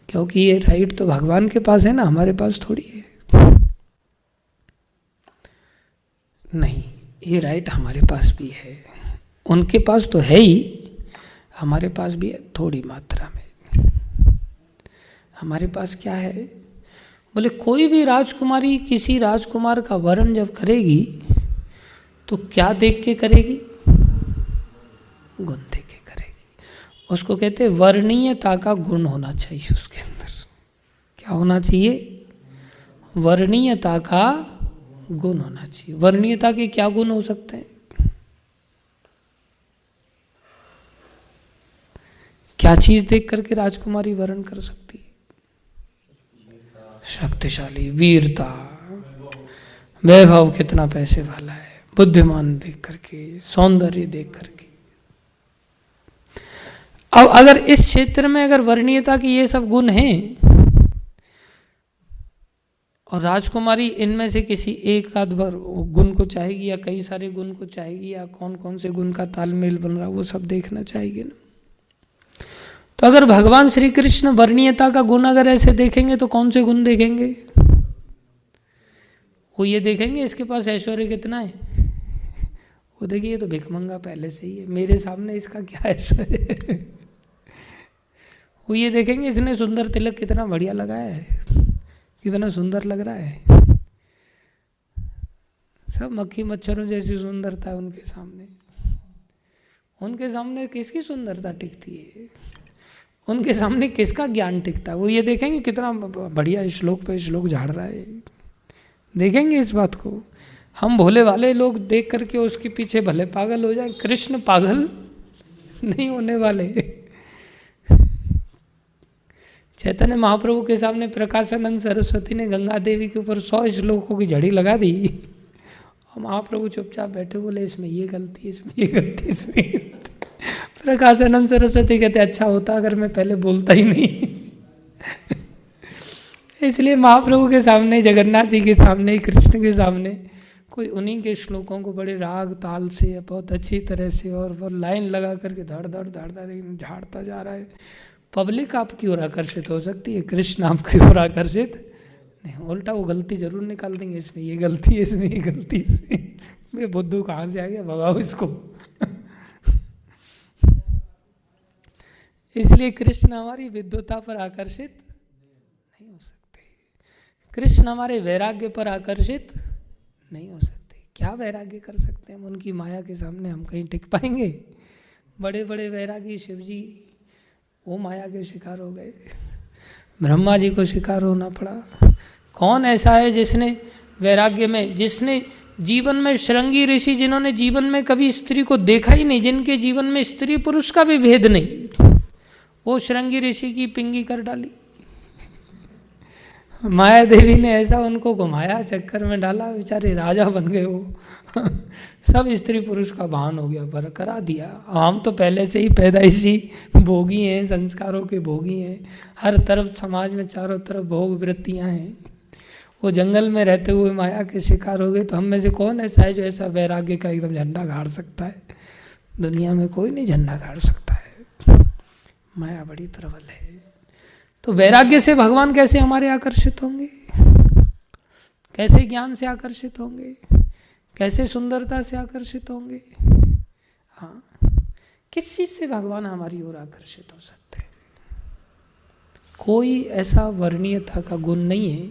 क्योंकि ये राइट तो भगवान के पास है ना, हमारे पास थोड़ी है। नहीं, ये राइट हमारे पास भी है। उनके पास तो है ही, हमारे पास भी है थोड़ी मात्रा में। हमारे पास क्या है? बोले कोई भी राजकुमारी किसी राजकुमार का वरण जब करेगी तो क्या देख के करेगी? गुण देख के करेगी। उसको कहते हैं वर्णीयता का गुण होना चाहिए उसके अंदर। क्या होना चाहिए? वर्णीयता का गुण होना चाहिए। वर्णीयता के क्या गुण हो सकते हैं? क्या चीज देख करके राजकुमारी वर्ण कर सकती है? शक्तिशाली, वीरता, वैभव, कितना पैसे वाला है, बुद्धिमान देख करके, सौंदर्य देख करके। अब अगर इस क्षेत्र में अगर वर्णीयता की ये सब गुण हैं और राजकुमारी इनमें से किसी एक आध गुण को चाहेगी या कई सारे गुण को चाहेगी या कौन कौन से गुण का तालमेल बन रहा है वो सब देखना चाहेगी ना। तो अगर भगवान श्री कृष्ण वर्णीयता का गुण अगर ऐसे देखेंगे तो कौन से गुण देखेंगे? वो ये देखेंगे इसके पास ऐश्वर्य कितना है, वो देखिए ये तो भिखमंगा पहले से ही है, मेरे सामने इसका क्या ऐश्वर्य है। वो ये देखेंगे इसने सुंदर तिलक कितना बढ़िया लगाया है, कितना सुंदर लग रहा है। सब मक्खी मच्छरों जैसी सुंदरता उनके सामने। उनके सामने किसकी सुंदरता टिकती है? उनके सामने किसका ज्ञान टिकता है? वो ये देखेंगे कितना बढ़िया श्लोक पे श्लोक झाड़ रहा है, देखेंगे इस बात को। हम भोले वाले लोग देख करके उसके पीछे भले पागल हो जाए, कृष्ण पागल नहीं होने वाले। चैतन्य महाप्रभु के सामने प्रकाशानंद सरस्वती ने गंगा देवी के ऊपर 100 श्लोकों की झड़ी लगा दी और महाप्रभु चुपचाप बैठे, बोले इसमें ये गलती, इसमें ये गलती, इसमें। प्रकाशानंद सरस्वती कहते अच्छा होता अगर मैं पहले बोलता ही नहीं। इसलिए महाप्रभु के सामने, जगन्नाथ जी के सामने, कृष्ण के सामने कोई उन्हीं के श्लोकों को बड़े राग ताल से बहुत अच्छी तरह से और वो लाइन लगा करके धड़ धड़ धड़ धड़ झाड़ता जा रहा है। पब्लिक आपकी ओर आकर्षित हो सकती है, कृष्ण आपकी ओर आकर्षित नहीं। उल्टा वो गलती जरूर निकाल देंगे, इसमें ये गलती है, इसमें ये गलती, इसमें मैं बुद्धू कहाँ से आ गया, भगाओ इसको। इसलिए कृष्ण हमारी विद्वता पर आकर्षित नहीं हो सकते, कृष्ण हमारे वैराग्य पर आकर्षित नहीं हो सकते। क्या वैराग्य कर सकते हैं हम उनकी माया के सामने? हम कहीं टिक पाएंगे? बड़े बड़े वैरागी शिव जी वो माया के शिकार हो गए, ब्रह्मा जी को शिकार होना पड़ा। कौन ऐसा है जिसने वैराग्य में, जिसने जीवन में श्रृंगी ऋषि, जिन्होंने जीवन में कभी स्त्री को देखा ही नहीं, जिनके जीवन में स्त्री पुरुष का भी भेद नहीं, वो श्रृंगी ऋषि की पिंगी कर डाली। माया देवी ने ऐसा उनको घुमाया, चक्कर में डाला, बेचारे राजा बन गए वो। सब स्त्री पुरुष का भान हो गया, पर करा दिया। हम तो पहले से ही पैदाइशी भोगी हैं, संस्कारों के भोगी हैं। हर तरफ समाज में चारों तरफ भोग वृत्तियां हैं। वो जंगल में रहते हुए माया के शिकार हो गए। तो हम में से कौन ऐसा है जो ऐसा वैराग्य का एकदम झंडा गाड़ सकता है? दुनिया में कोई नहीं झंडा गाड़ सकता है। माया बड़ी प्रबल है। तो वैराग्य से भगवान कैसे हमारे आकर्षित होंगे? कैसे ज्ञान से आकर्षित होंगे? कैसे सुंदरता से आकर्षित होंगे? हाँ, किस चीज से भगवान हमारी ओर आकर्षित हो सकते हैं? कोई ऐसा वर्णीयता का गुण नहीं है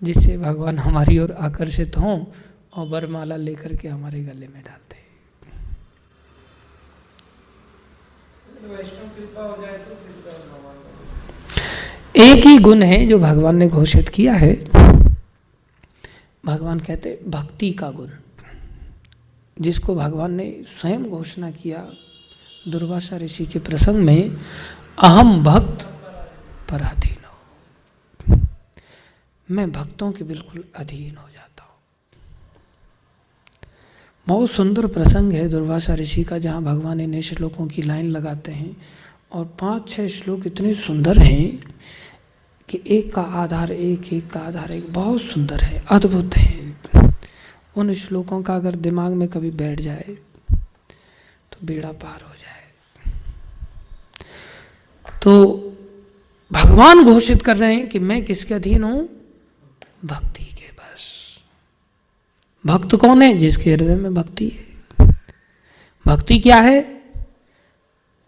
जिससे भगवान हमारी ओर आकर्षित हों और वरमाला लेकर के हमारे गले में डालते हैं। एक ही गुण है जो भगवान ने घोषित किया है। भगवान कहते हैं भक्ति का गुण, जिसको भगवान ने स्वयं घोषणा किया दुर्वासा ऋषि के प्रसंग में, अहम भक्त पराधीन हो। मैं भक्तों के बिल्कुल अधीन हो जाता हूँ। बहुत सुंदर प्रसंग है दुर्वासा ऋषि का, जहाँ भगवान इन श्लोकों की लाइन लगाते हैं और 5-6 श्लोक इतने सुंदर हैं कि एक का आधार एक, एक का आधार एक, बहुत सुंदर है, अद्भुत है। उन श्लोकों का अगर दिमाग में कभी बैठ जाए तो बेड़ा पार हो जाए। तो भगवान घोषित कर रहे हैं कि मैं किसके अधीन हूं? भक्ति के। बस भक्त कौन है? जिसके हृदय में भक्ति है। भक्ति क्या है?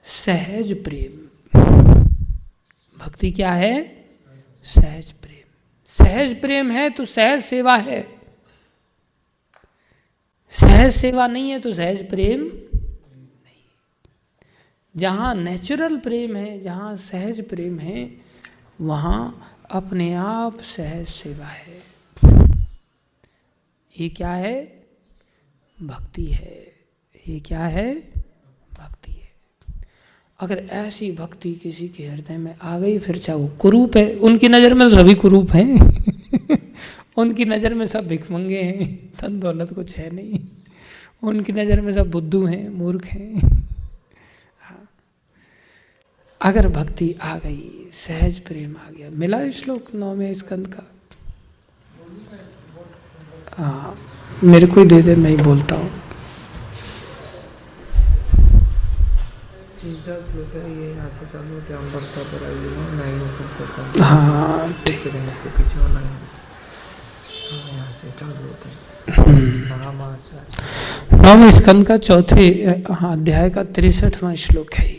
सहज प्रेम। भक्ति क्या है? सहज प्रेम। सहज प्रेम है तो सहज सेवा है। सहज सेवा नहीं है तो सहज प्रेम नहीं। जहाँ नेचुरल प्रेम है, जहाँ सहज प्रेम है, वहाँ अपने आप सहज सेवा है। ये क्या है? भक्ति है। ये क्या है? भक्ति है। अगर ऐसी भक्ति किसी के हृदय में आ गई, फिर चाहे वो कुरूप है, उनकी नज़र में सभी कुरूप हैं। उनकी नज़र में सब भिखमंगे हैं, धन दौलत कुछ है नहीं। उनकी नज़र में सब बुद्धू हैं, मूर्ख हैं। अगर भक्ति आ गई, सहज प्रेम आ गया। मिला श्लोक 9वें स्कंद का? हाँ, मेरे को ही दे दे, मैं ही बोलता हूँ। हाँ ठीक है। नौवें स्कंद का 4थे अध्याय का 63वां श्लोक है।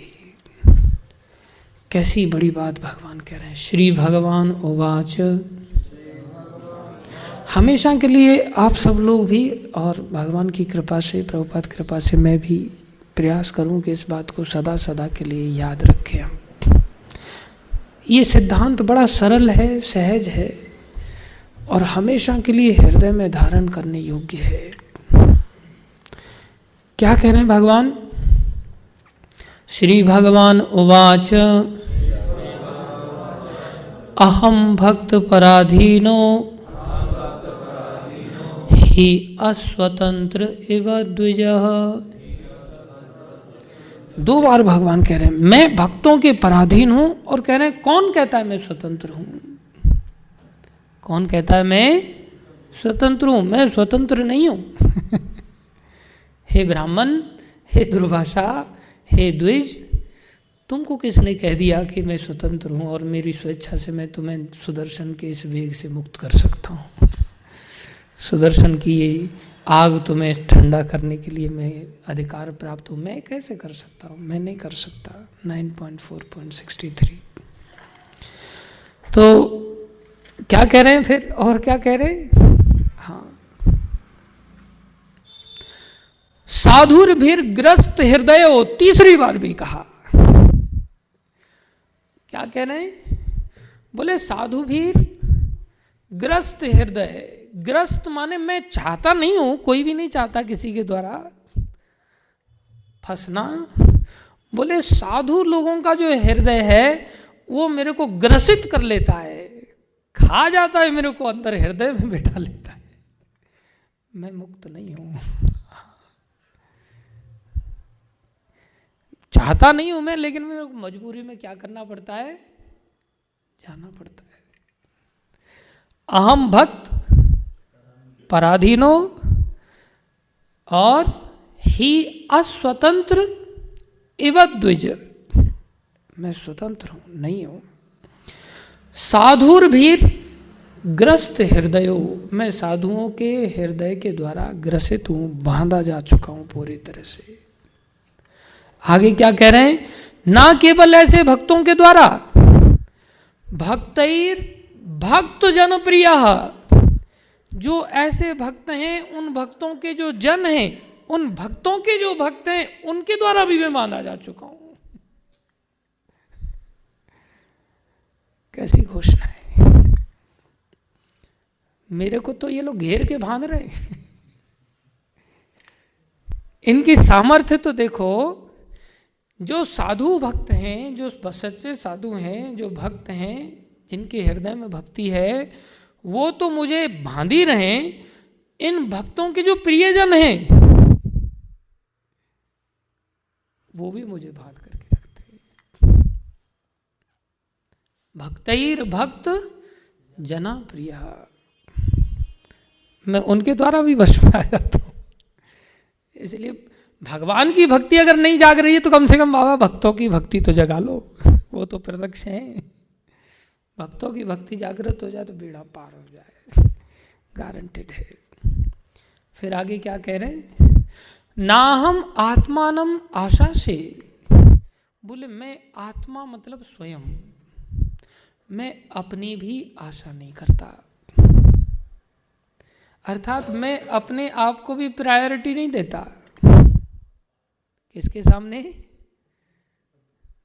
कैसी बड़ी बात भगवान कह रहे हैं। श्री भगवान उवाच, हमेशा के लिए आप सब लोग भी और भगवान की कृपा से, प्रभुपाद कृपा से मैं भी प्रयास करूं कि इस बात को सदा सदा के लिए याद रखें हम। ये सिद्धांत बड़ा सरल है, सहज है और हमेशा के लिए हृदय में धारण करने योग्य है। क्या कह रहे हैं भगवान? श्री भगवान उवाच, अहम भक्त पराधीनो हि अस्वतंत्र इव द्विजः। 2 बार भगवान कह रहे हैं मैं भक्तों के पराधीन हूं, और कह रहे हैं कौन कहता है मैं स्वतंत्र हूं? कौन कहता है मैं स्वतंत्र हूं? मैं स्वतंत्र नहीं हूं। हे ब्राह्मण, हे दुर्वासा, हे द्विज, तुमको किसने कह दिया कि मैं स्वतंत्र हूं और मेरी स्वेच्छा से मैं तुम्हें सुदर्शन के इस वेग से मुक्त कर सकता हूं? सुदर्शन की ये आग तुम्हें ठंडा करने के लिए मैं अधिकार प्राप्त हूँ, मैं कैसे कर सकता हूँ? मैं नहीं कर सकता। 9.4.63। तो क्या कह रहे हैं फिर? और क्या कह रहे हैं? हाँ, साधुर्भिर ग्रस्त हृदय हो, 3री बार भी कहा। क्या कह रहे हैं? बोले साधुभिर ग्रस्त हृदय। ग्रस्त माने मैं चाहता नहीं हूं, कोई भी नहीं चाहता किसी के द्वारा फंसना। बोले साधु लोगों का जो हृदय है वो मेरे को ग्रसित कर लेता है, खा जाता है मेरे को, अंदर हृदय में बैठा लेता है। मैं मुक्त नहीं हूं, चाहता नहीं हूं मैं, लेकिन मेरे को मजबूरी में क्या करना पड़ता है, जाना पड़ता है। अहम भक्त पराधीनो और ही अस्वतंत्र इव द्विज, मैं स्वतंत्र हूं, नहीं हूं। साधुर भीर ग्रस्त हृदयो, मैं साधुओं के हृदय के द्वारा ग्रसित हूं, बांधा जा चुका हूं पूरी तरह से। आगे क्या कह रहे हैं, ना केवल ऐसे भक्तों के द्वारा, भक्तैर भक्त जन प्रिय, जो ऐसे भक्त हैं, उन भक्तों के जो जन हैं, उन भक्तों के जो भक्त हैं, उनके द्वारा भी मैं बांधा जा चुका हूं। कैसी घोषणा है। मेरे को तो ये लोग घेर के बांध रहे हैं। इनकी सामर्थ्य तो देखो, जो साधु भक्त हैं, जो सच्चे साधु हैं, जो भक्त हैं, जिनके हृदय में भक्ति है, वो तो मुझे बांध ही रहे। इन भक्तों के जो प्रियजन हैं, वो भी मुझे बांध करके रखते हैं। भक्तैर भक्त जना प्रिय, मैं उनके द्वारा भी वश में आ जाता हूं। इसलिए भगवान की भक्ति अगर नहीं जाग रही है तो कम से कम बाबा भक्तों की भक्ति तो जगा लो, वो तो प्रत्यक्ष है। भक्तों की भक्ति जागृत हो जाए तो बेड़ा पार हो जाए, गारंटेड है। फिर आगे क्या कह रहे हैं, ना हम आत्मानम आशा से, बोले मैं आत्मा मतलब स्वयं, मैं अपनी भी आशा नहीं करता। अर्थात मैं अपने आप को भी प्रायोरिटी नहीं देता। किसके सामने,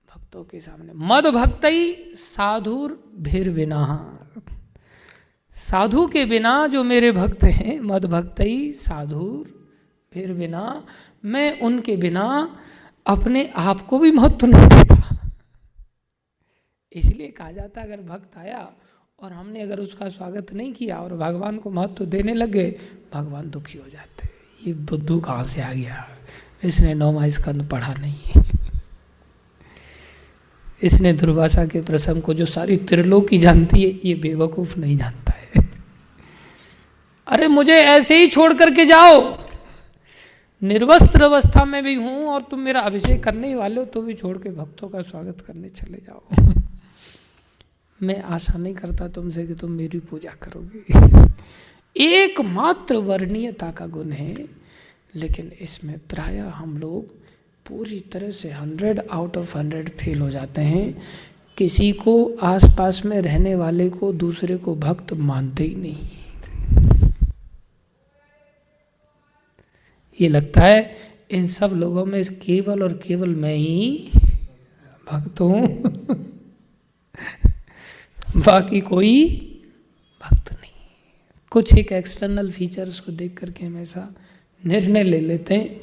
भक्तों के सामने। मद भक्तई साधुर भीर बिना, साधु के बिना जो मेरे भक्त हैं, मद भक्तई साधुर भीर बिना, मैं उनके बिना अपने आप को भी महत्व नहीं देता। इसलिए कहा जाता अगर भक्त आया और हमने अगर उसका स्वागत नहीं किया और भगवान को महत्व देने लगे, भगवान दुखी हो जाते। ये बुद्धू कहाँ से आ गया, इसने 9वां स्कंद पढ़ा नहीं, इसने दुर्वासा के प्रसंग को जो सारी त्रिलोकी जानती है, ये बेवकूफ नहीं जानता है। अरे मुझे ऐसे ही छोड़ करके जाओ, निर्वस्त्र अवस्था में भी हूं और तुम मेरा अभिषेक करने ही वाले हो, तो भी छोड़ के भक्तों का स्वागत करने चले जाओ। मैं आशा नहीं करता तुमसे कि तुम मेरी पूजा करोगे। एकमात्र वर्णीयता का गुण है, लेकिन इसमें प्रायः हम लोग पूरी तरह से 100 आउट ऑफ 100 फेल हो जाते हैं। किसी को आसपास में रहने वाले को, दूसरे को भक्त मानते ही नहीं। ये लगता है इन सब लोगों में केवल और केवल मैं ही भक्त हूं, बाकी कोई भक्त नहीं। कुछ एक एक्सटर्नल फीचर्स को देख करके हमेशा निर्णय ले लेते हैं,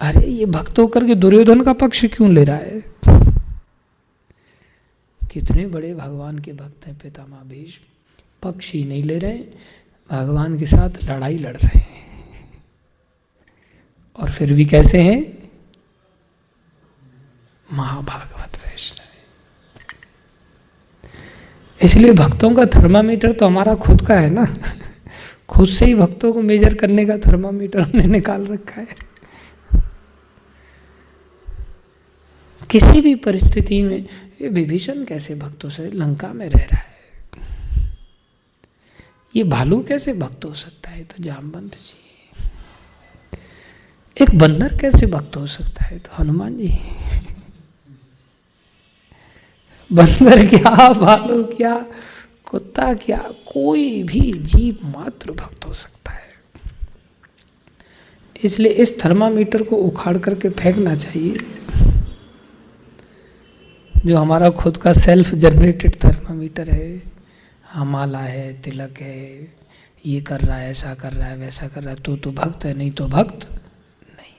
अरे ये भक्त होकर के दुर्योधन का पक्ष क्यों ले रहा है। कितने बड़े भगवान के भक्त हैं पितामह भीष्म, पक्ष ही नहीं ले रहे, भगवान के साथ लड़ाई लड़ रहे हैं। और फिर भी कैसे हैं, महाभागवत वैष्णव। इसलिए भक्तों का थर्मामीटर तो हमारा खुद का है ना, खुद से ही भक्तों को मेजर करने का थर्मामीटर हमने निकाल रखा है। किसी भी परिस्थिति में ये विभीषण कैसे भक्तों से लंका में रह रहा है, ये भालू कैसे भक्त हो सकता है, तो जामवंत जी। एक बंदर कैसे भक्त हो सकता है, तो हनुमान जी। बंदर क्या, भालू क्या, कुत्ता क्या, कोई भी जीव मात्र भक्त हो सकता है। इसलिए इस थर्मामीटर को उखाड़ करके फेंकना चाहिए, जो हमारा खुद का सेल्फ जनरेटेड थर्मामीटर है। हाँ, माला है, तिलक है, ये कर रहा है, ऐसा कर रहा है, वैसा कर रहा है, तो भक्त है, नहीं तो भक्त नहीं।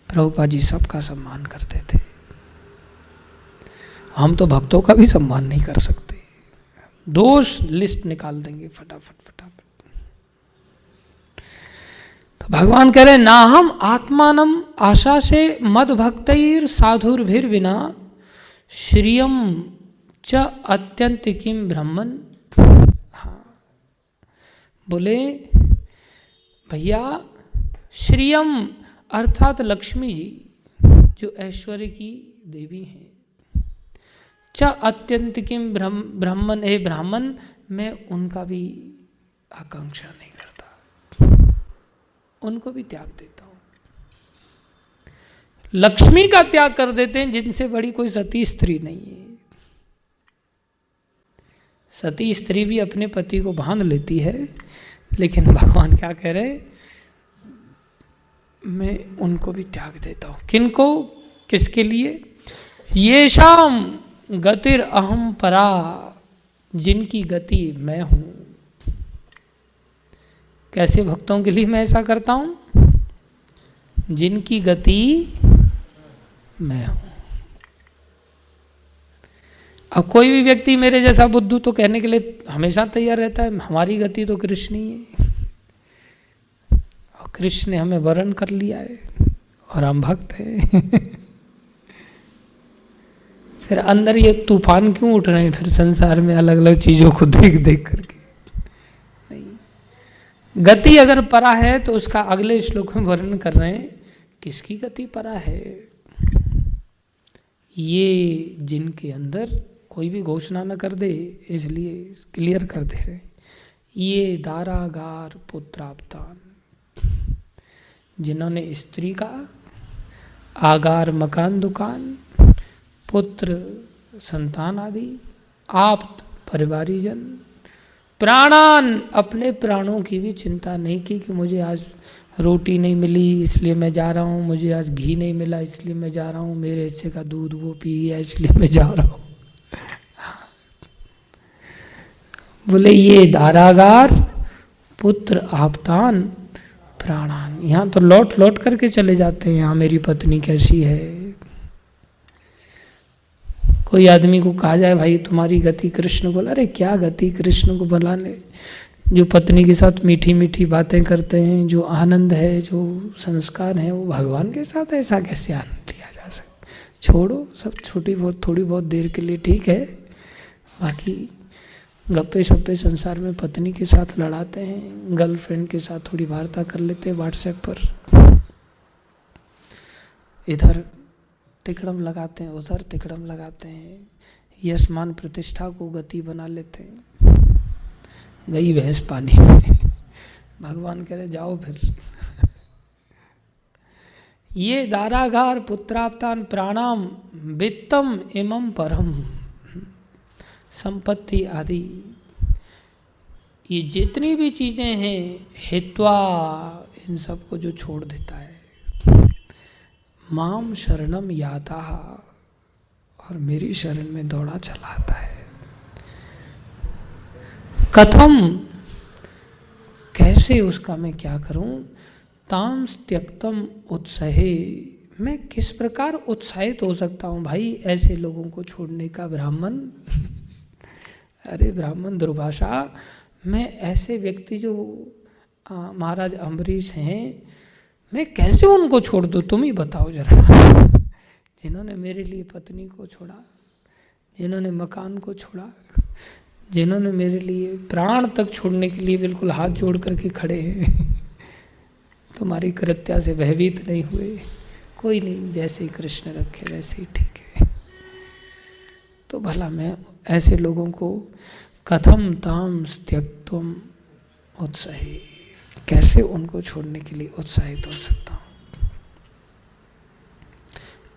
प्रभुपाद जी सबका सम्मान करते थे, हम तो भक्तों का भी सम्मान नहीं कर सकते। दोष लिस्ट निकाल देंगे फटाफट फटाफट। तो भगवान कह रहे ना हम आत्मानम आशा से मद भक्तिर साधुर्भिर बिना श्रियम च अत्यंत किम ब्रह्मन। हाँ बोले भैया श्रियम अर्थात लक्ष्मी जी जो ऐश्वर्य की देवी हैं, च अत्यंत किम ब्राह्मण, हे ब्राह्मण मैं उनका भी आकांक्षा नहीं करता, उनको भी त्याग देता हूं। लक्ष्मी का त्याग कर देते हैं जिनसे बड़ी कोई सती स्त्री नहीं है। सती स्त्री भी अपने पति को बांध लेती है, लेकिन भगवान क्या कह रहे, मैं उनको भी त्याग देता हूं। किनको, किसके लिए? ये शाम गतिर अहम परा, जिनकी गति मैं हूं। कैसे भक्तों के लिए मैं ऐसा करता हूं? जिनकी गति मैं हूं। अब कोई भी व्यक्ति मेरे जैसा बुद्धू तो कहने के लिए हमेशा तैयार रहता है हमारी गति तो कृष्ण ही है, और कृष्ण ने हमें वरण कर लिया है और हम भक्त हैं। फिर अंदर ये तूफान क्यों उठ रहे हैं फिर संसार में अलग अलग चीजों को देख देख करके? नहीं, गति अगर परा है तो उसका अगले श्लोक में वर्णन कर रहे हैं किसकी गति परा है। ये जिनके अंदर कोई भी घोषणा न कर दे, इसलिए क्लियर कर दे रहे, ये दारागार पुत्राप्तान, जिन्होंने स्त्री का आगार मकान दुकान, पुत्र संतान आदि, आप्त परिवारीजन, प्राणान अपने प्राणों की भी चिंता नहीं की कि मुझे आज रोटी नहीं मिली इसलिए मैं जा रहा हूँ, मुझे आज घी नहीं मिला इसलिए मैं जा रहा हूँ, मेरे हिस्से का दूध वो पी गया इसलिए मैं जा रहा हूँ। बोले ये दारागार पुत्र आप्तान प्राणान, यहाँ तो लौट लौट करके चले जाते हैं, यहाँ मेरी पत्नी कैसी है। कोई आदमी को कहा जाए भाई तुम्हारी गति कृष्ण को, अरे क्या गति कृष्ण को बुलाने, जो पत्नी के साथ मीठी मीठी बातें करते हैं, जो आनंद है, जो संस्कार है, वो भगवान के साथ ऐसा कैसे आनंद लिया जा सकता। छोड़ो सब, छोटी बहुत थोड़ी बहुत देर के लिए ठीक है, बाकी गप्पे शप्पे संसार में पत्नी के साथ लड़ाते हैं, गर्लफ्रेंड के साथ थोड़ी वार्ता कर लेते हैं व्हाट्सएप पर, इधर तिकड़म लगाते हैं उधर तिकड़म लगाते हैं, यश मान प्रतिष्ठा को गति बना लेते हैं, गई भैंस पानी में। भगवान कह रहे जाओ फिर। ये दारागार पुत्राप्तान प्राणाम वित्तम एवं परम, संपत्ति आदि ये जितनी भी चीजें हैं हित्वा, इन सबको जो छोड़ देता है, माम शरणम याता, और मेरी शरण में दौड़ा चला आता है। कथम, कैसे उसका मैं क्या करूं, ताम त्यक्तम उत्साहे, मैं किस प्रकार उत्साहित हो सकता हूं भाई ऐसे लोगों को छोड़ने का। ब्राह्मण, अरे ब्राह्मण दुर्भाषा, मैं ऐसे व्यक्ति जो महाराज अम्बरीश हैं, मैं कैसे उनको छोड़ दूँ, तुम ही बताओ जरा। जिन्होंने मेरे लिए पत्नी को छोड़ा, जिन्होंने मकान को छोड़ा, जिन्होंने मेरे लिए प्राण तक छोड़ने के लिए बिल्कुल हाथ जोड़ करके खड़े हैं, तुम्हारी कृत्या से भयभीत नहीं हुए। कोई नहीं, जैसे ही कृष्ण रखे वैसे ही ठीक है। तो भला मैं ऐसे लोगों को कथम ताम त्यक्तुम उत्साही, कैसे उनको छोड़ने के लिए उत्साहित हो सकता हूं।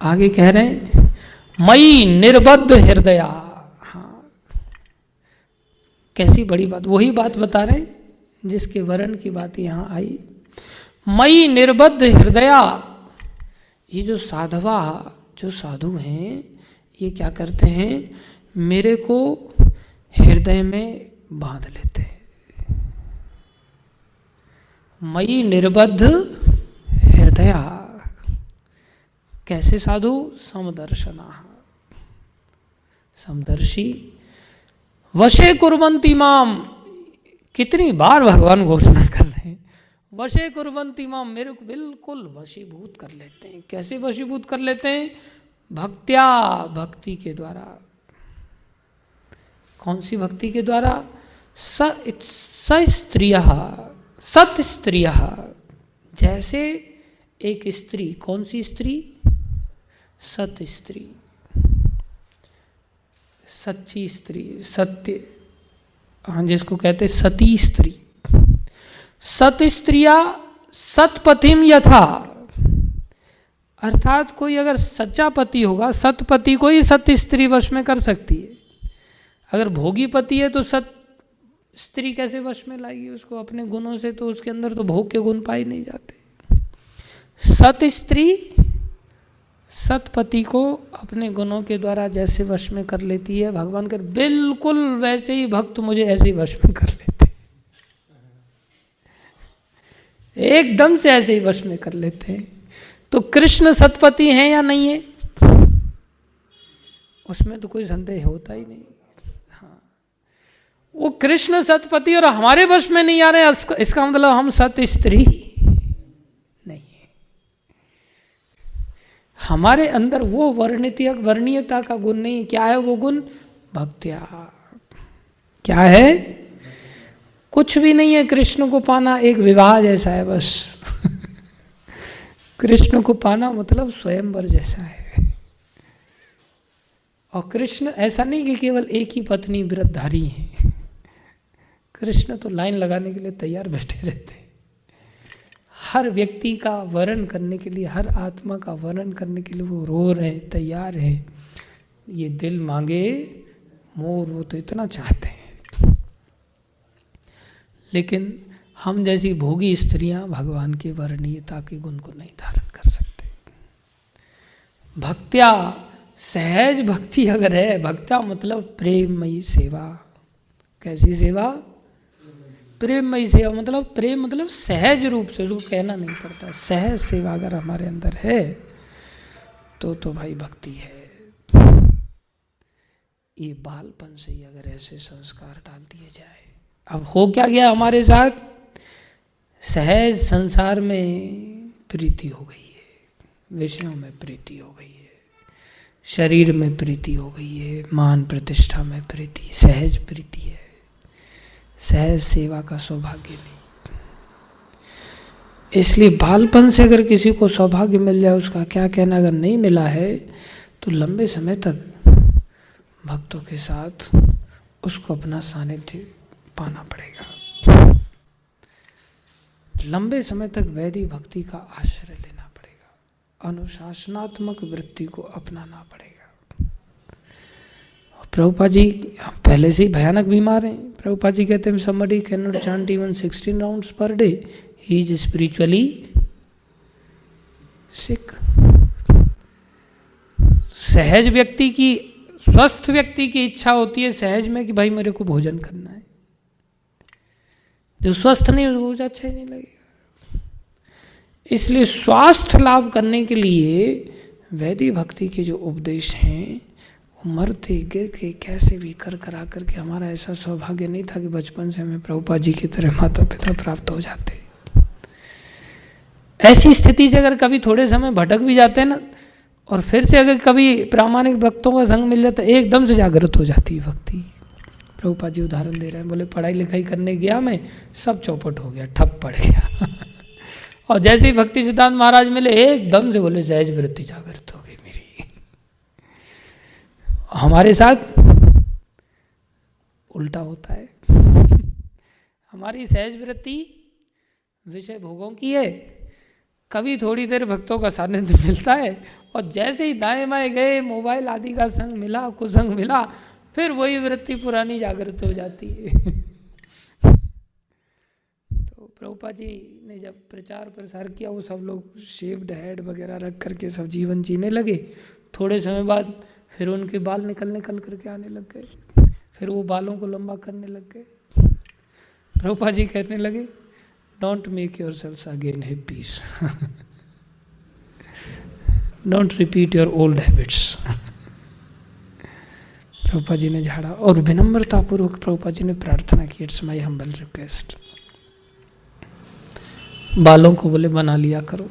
आगे कह रहे हैं मई निर्बद्ध हृदया, हाँ कैसी बड़ी बात, वही बात बता रहे हैं जिसके वर्ण की बात यहां आई। मई निर्बद्ध हृदया, ये जो साधवा, जो साधु हैं, ये क्या करते हैं, मेरे को हृदय में बांध लेते हैं। मई निर्बद्ध हृदया, कैसे साधु, समदर्शना, समदर्शी, वशे कुर्वन्ति माम, कितनी बार भगवान घोषणा कर रहे हैं, वशे कुर्वन्ति माम, मेरे को बिल्कुल वशीभूत कर लेते हैं। कैसे वशीभूत कर लेते हैं? भक्त्या, भक्ति के द्वारा। कौन सी भक्ति के द्वारा? स्त्रियः, सत स्त्रियः, जैसे एक स्त्री, कौन सी स्त्री? सत स्त्री, सच्ची स्त्री, सत्य, हाँ, जिसको कहते सती स्त्री। सत स्त्रिया सतपतिम यथा, अर्थात कोई अगर सच्चा पति होगा, सतपति को ही सत्य स्त्री वश में कर सकती है। अगर भोगी पति है तो सत स्त्री कैसे वश में लाएगी उसको अपने गुणों से? तो उसके अंदर तो भोग के गुण पाए नहीं जाते। सत स्त्री सतपति को अपने गुणों के द्वारा जैसे वश में कर लेती है, भगवान कर बिल्कुल वैसे ही भक्त मुझे ऐसे ही वश में कर लेते, एकदम से ऐसे ही वश में कर लेते हैं। तो कृष्ण सतपति हैं या नहीं है, उसमें तो कोई संदेह होता ही नहीं। हाँ, वो कृष्ण सतपति और हमारे वश में नहीं आ रहे, इसका मतलब हम सत स्त्री नहीं है। हमारे अंदर वो वर्णीयता का गुण नहीं है। क्या है वो गुण? भक्त्या। क्या है? कुछ भी नहीं है। कृष्ण को पाना एक विवाह जैसा है बस। कृष्ण को पाना मतलब स्वयंवर जैसा है। और कृष्ण ऐसा नहीं कि केवल एक ही पत्नी व्रतधारी है। कृष्ण तो लाइन लगाने के लिए तैयार बैठे रहते हैं। हर व्यक्ति का वर्ण करने के लिए, हर आत्मा का वर्ण करने के लिए वो रो रहे, तैयार है। ये दिल मांगे मोर, वो तो इतना चाहते हैं। लेकिन हम जैसी भोगी स्त्रियां भगवान के वर्णीयता के गुण को नहीं धारण कर सकते। भक्त्या, सहज भक्ति अगर है, भक्त्या मतलब प्रेममयी सेवा। कैसी सेवा? प्रेममयी सेवा। मतलब प्रेम मतलब सहज रूप से, उसको कहना नहीं पड़ता। सहज सेवा अगर हमारे अंदर है तो भाई भक्ति है। ये बालपन से ही अगर ऐसे संस्कार डाल दिए जाए। अब हो क्या गया हमारे साथ? सहज संसार में प्रीति हो गई है, विषयों में प्रीति हो गई है, शरीर में प्रीति हो गई है, मान प्रतिष्ठा में प्रीति, सहज प्रीति है। सहज सेवा का सौभाग्य नहीं। इसलिए बालपन से अगर किसी को सौभाग्य मिल जाए, उसका क्या कहना, अगर नहीं मिला है तो लंबे समय तक भक्तों के साथ उसको अपना सानिध्य पाना पड़ेगा। लंबे समय तक वैदिक भक्ति का आश्रय लेना पड़ेगा। अनुशासनात्मक वृत्ति को अपनाना पड़ेगा। प्रभुपाद जी पहले से ही भयानक बीमार हैं। प्रभुपाद जी कहते हैं somebody cannot chant even 16 rounds per day, he is spiritually sick। सहज व्यक्ति की, स्वस्थ व्यक्ति की इच्छा होती है सहज में कि भाई मेरे को भोजन करना है। जो स्वस्थ नहीं उसको कुछ अच्छा ही नहीं लगेगा। इसलिए स्वास्थ्य लाभ करने के लिए वैदिक भक्ति के जो उपदेश हैं, वो मरते गिर के कैसे भी कर करा करके, हमारा ऐसा सौभाग्य नहीं था कि बचपन से हमें प्रभुपाद जी की तरह माता पिता प्राप्त हो जाते। ऐसी स्थिति से अगर कभी थोड़े समय भटक भी जाते हैं ना, और फिर से अगर कभी प्रामाणिक भक्तों का संग मिल जाता है, एकदम से जागृत हो जाती है भक्ति। प्रभुपाद जी उदाहरण दे रहे हैं, बोले पढ़ाई लिखाई करने गया मैं, सब चौपट हो गया, ठप पड़ गया। और जैसे ही भक्ति सिद्धांत महाराज मिले, एकदम से बोले सहज वृत्ति जागृत हो गई मेरी। हमारे साथ उल्टा होता है। हमारी सहज वृत्ति विषय भोगों की है। कभी थोड़ी देर भक्तों का सानिध्य मिलता है, और जैसे ही दाएं बाएं गए, मोबाइल आदि का संग मिला, कुसंग मिला, फिर वही वृत्ति पुरानी जागृत हो जाती है। तो प्रभुपाद जी ने जब प्रचार प्रसार किया, वो सब लोग शेव्ड हेड वगैरह रख करके सब जीवन जीने लगे। थोड़े समय बाद फिर उनके बाल निकल करके आने लग गए। फिर वो बालों को लंबा करने लग गए। प्रभुपाद जी कहने लगे, don't make yourselves again hippies, don't repeat your old habits. Prabhupada ji ने झाड़ा और विनम्रतापूर्वक प्रभुपाद जी ने प्रार्थना की, इट्स माई हम्बल रिक्वेस्ट। बालों को बोले बना लिया करो,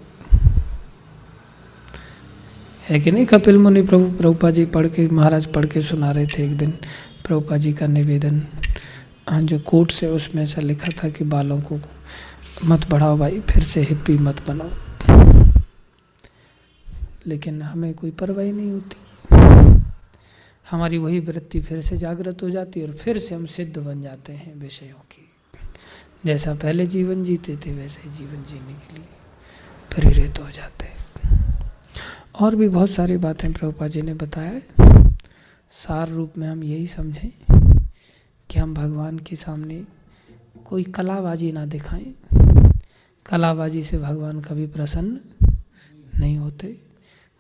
है कि नहीं। कपिल मुनि प्रभुपाद जी पढ़ के, महाराज पढ़ के सुना रहे थे एक दिन प्रभुपाद जी का निवेदन, जो कोट से उसमें ऐसा लिखा था कि बालों को मत बढ़ाओ भाई, फिर से हिप्पी मत बनाओ। लेकिन हमें कोई परवाह नहीं होती, हमारी वही वृत्ति फिर से जागृत हो जाती है और फिर से हम सिद्ध बन जाते हैं विषयों की। जैसा पहले जीवन जीते थे वैसे ही जीवन जीने के लिए प्रेरित हो जाते हैं। और भी बहुत सारी बातें प्रभुपाद जी ने बताया। सार रूप में हम यही समझें कि हम भगवान के सामने कोई कलाबाजी ना दिखाएं। कलाबाजी से भगवान कभी प्रसन्न नहीं होते।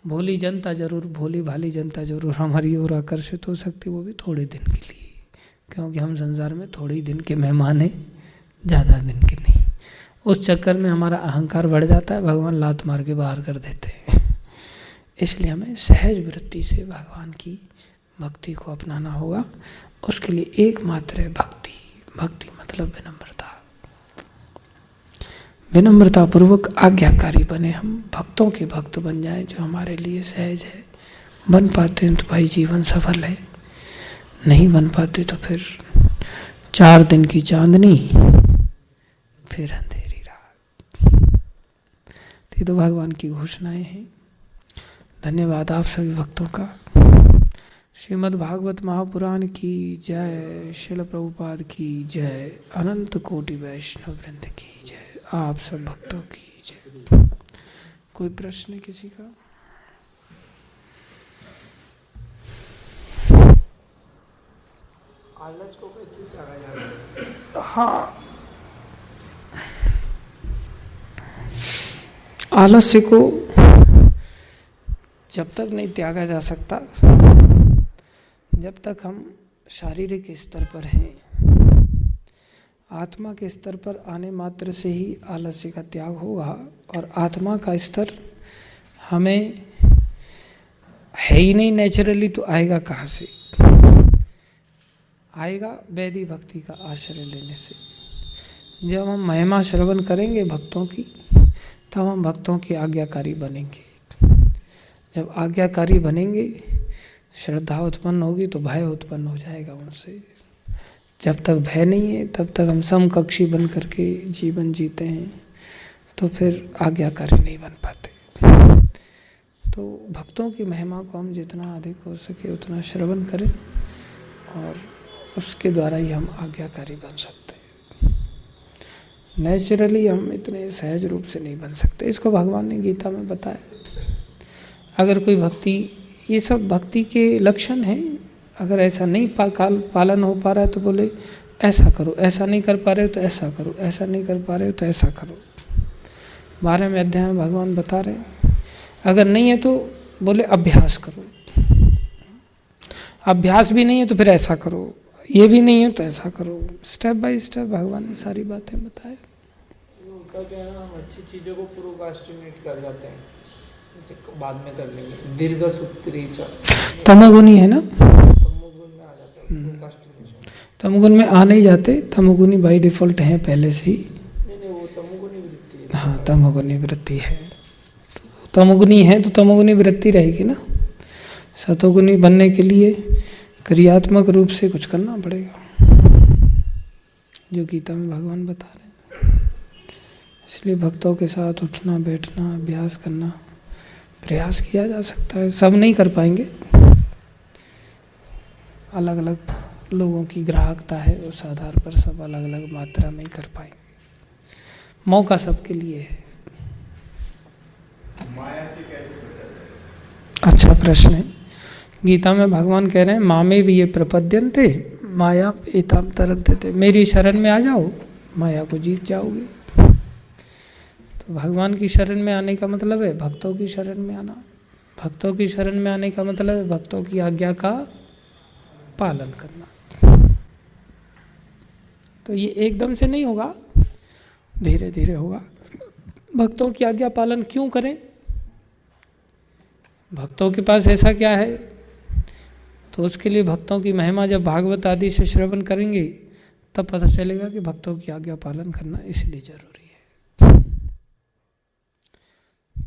भोली जनता जरूर, भोली भाली जनता जरूर हमारी ओर आकर्षित हो सकती, वो भी थोड़े दिन के लिए, क्योंकि हम संसार में थोड़े ही दिन के मेहमान हैं, ज़्यादा दिन के नहीं। उस चक्कर में हमारा अहंकार बढ़ जाता है, भगवान लात मार के बाहर कर देते हैं। इसलिए हमें सहज वृत्ति से भगवान की भक्ति को अपनाना होगा। उसके लिए एकमात्र है भक्ति। भक्ति मतलब विनम्रता। विनम्रतापूर्वक आज्ञाकारी बने, हम भक्तों के भक्त बन जाएं, जो हमारे लिए सहज है। बन पाते हैं तो भाई जीवन सफल है, नहीं बन पाते तो फिर 4 दिन की चांदनी फिर अंधेरी रात। ये तो भगवान की घोषणाएं हैं। धन्यवाद आप सभी भक्तों का। श्रीमद् भागवत महापुराण की जय, श्रील प्रभुपाद की जय, अनंत कोटि वैष्णव वृंद की जय, आप सब भक्तों की जय। कोई प्रश्न किसी का? आलस को कैसे त्यागा जाता है? हाँ, आलस्य को जब तक नहीं त्यागा जा सकता, जब तक हम शारीरिक स्तर पर हैं। आत्मा के स्तर पर आने मात्र से ही आलस्य का त्याग होगा। और आत्मा का स्तर हमें है ही नहीं नेचुरली, तो आएगा कहाँ से? आएगा वैदिक भक्ति का आश्रय लेने से। जब हम महिमा श्रवण करेंगे भक्तों की, तब हम भक्तों की आज्ञाकारी बनेंगे। जब आज्ञाकारी बनेंगे, श्रद्धा उत्पन्न होगी तो भय उत्पन्न हो जाएगा उनसे। जब तक भय नहीं है तब तक हम समकक्षी बन करके जीवन जीते हैं, तो फिर आज्ञाकारी नहीं बन पाते। तो भक्तों की महिमा को हम जितना अधिक हो सके उतना श्रवण करें, और उसके द्वारा ही हम आज्ञाकारी बन सकते हैं। नेचुरली हम इतने सहज रूप से नहीं बन सकते। इसको भगवान ने गीता में बताया। अगर कोई भक्ति, ये सब भक्ति के लक्षण हैं। अगर ऐसा नहीं पालन हो पा रहा है तो बोले ऐसा करो, ऐसा नहीं कर पा रहे हो तो ऐसा करो, ऐसा नहीं कर पा रहे हो तो ऐसा करो। 12वें अध्याय में भगवान बता रहे हैं। अगर नहीं है तो बोले अभ्यास करो, अभ्यास भी नहीं है तो फिर ऐसा करो, ये भी नहीं है तो ऐसा करो। स्टेप बाय स्टेप भगवान ने सारी बातें बताए। उनका क्या है ना, हम अच्छी चीज़ों को प्रोक्रास्टिनेट कर जाते हैं, जैसे बाद में कर लेंगे। दीर्घ सूत्री तमोगुनी है ना, तमोगुण में आ जाता है प्रोक्रास्टिनेशन। तमोगुण में आ नहीं जाते। तमोगुनी बाई डिफॉल्ट है पहले से ही। नहीं, वो तमोगुणी वृत्ति है। हाँ, तमोगुनी वृत्ति है। तमोगुनी है तो तमोगुनी वृत्ति रहेगी ना। सतोगुनी बनने के लिए क्रियात्मक रूप से कुछ करना पड़ेगा, जो गीता में भगवान बता रहे हैं। इसलिए भक्तों के साथ उठना बैठना, अभ्यास करना, प्रयास किया जा सकता है। सब नहीं कर पाएंगे, अलग अलग लोगों की ग्राहकता है, उस आधार पर सब अलग अलग मात्रा में ही कर पाएंगे। मौका सबके लिए है। माया से कैसे बचा जाए? अच्छा प्रश्न है। गीता में भगवान कह रहे हैं मामे भी ये प्रपद्यन्ते माया एताम तरन्ते। मेरी शरण में आ जाओ, माया को जीत जाओगे। तो भगवान की शरण में आने का मतलब है भक्तों की शरण में आना। भक्तों की शरण में आने का मतलब है भक्तों की आज्ञा का पालन करना। तो ये एकदम से नहीं होगा, धीरे धीरे होगा। भक्तों की आज्ञा पालन क्यों करें? भक्तों के पास ऐसा क्या है तो उसके लिए भक्तों की महिमा जब भागवत आदि से श्रवण करेंगे तब पता चलेगा कि भक्तों की आज्ञा पालन करना इसलिए जरूरी है।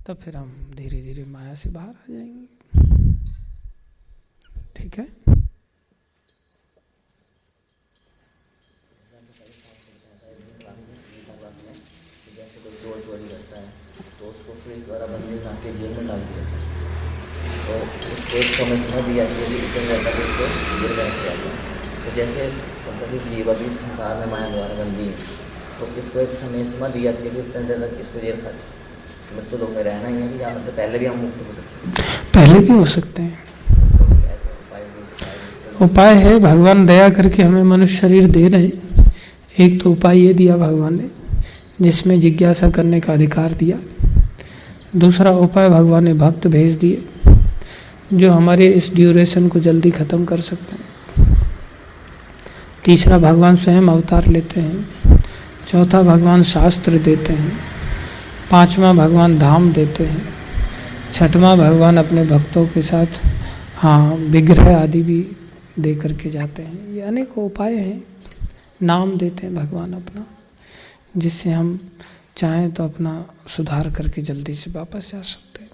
तब फिर हम धीरे धीरे माया से बाहर आ जाएंगे। ठीक है। जैसे कोई चोर चोरी करता है तो उसको पुलिस द्वारा बंदी बना के जेल में डाल दिया जाता है, तो उसको एक समय समझ दिया कि इतने देर तक उसको जेल में रखा जाता है। तो जैसे मतलब कि जीव अभी संसार में माया द्वारा बंदी है, तो इसको एक समय समझ दिया कि इतने देर तक इसको जेल खा मृत्यु लोग में रहना ही है, कि या मतलब पहले भी हम मुक्त हो सकते हैं? पहले भी हो सकते हैं। तो ऐसे उपाय उपाय है, भगवान दया करके हमें मनुष्य शरीर दे रहे हैं। एक तो उपाय ये दिया भगवान ने जिसमें जिज्ञासा करने का अधिकार दिया। दूसरा उपाय भगवान ने भक्त भेज दिए जो हमारे इस ड्यूरेशन को जल्दी ख़त्म कर सकते हैं। तीसरा भगवान स्वयं अवतार लेते हैं। चौथा भगवान शास्त्र देते हैं। पांचवा भगवान धाम देते हैं। छठवां भगवान अपने भक्तों के साथ विग्रह आदि भी दे करके जाते हैं। ये अनेक उपाय हैं। नाम देते हैं भगवान अपना, जिससे हम चाहें तो अपना सुधार करके जल्दी से वापस जा सकते हैं।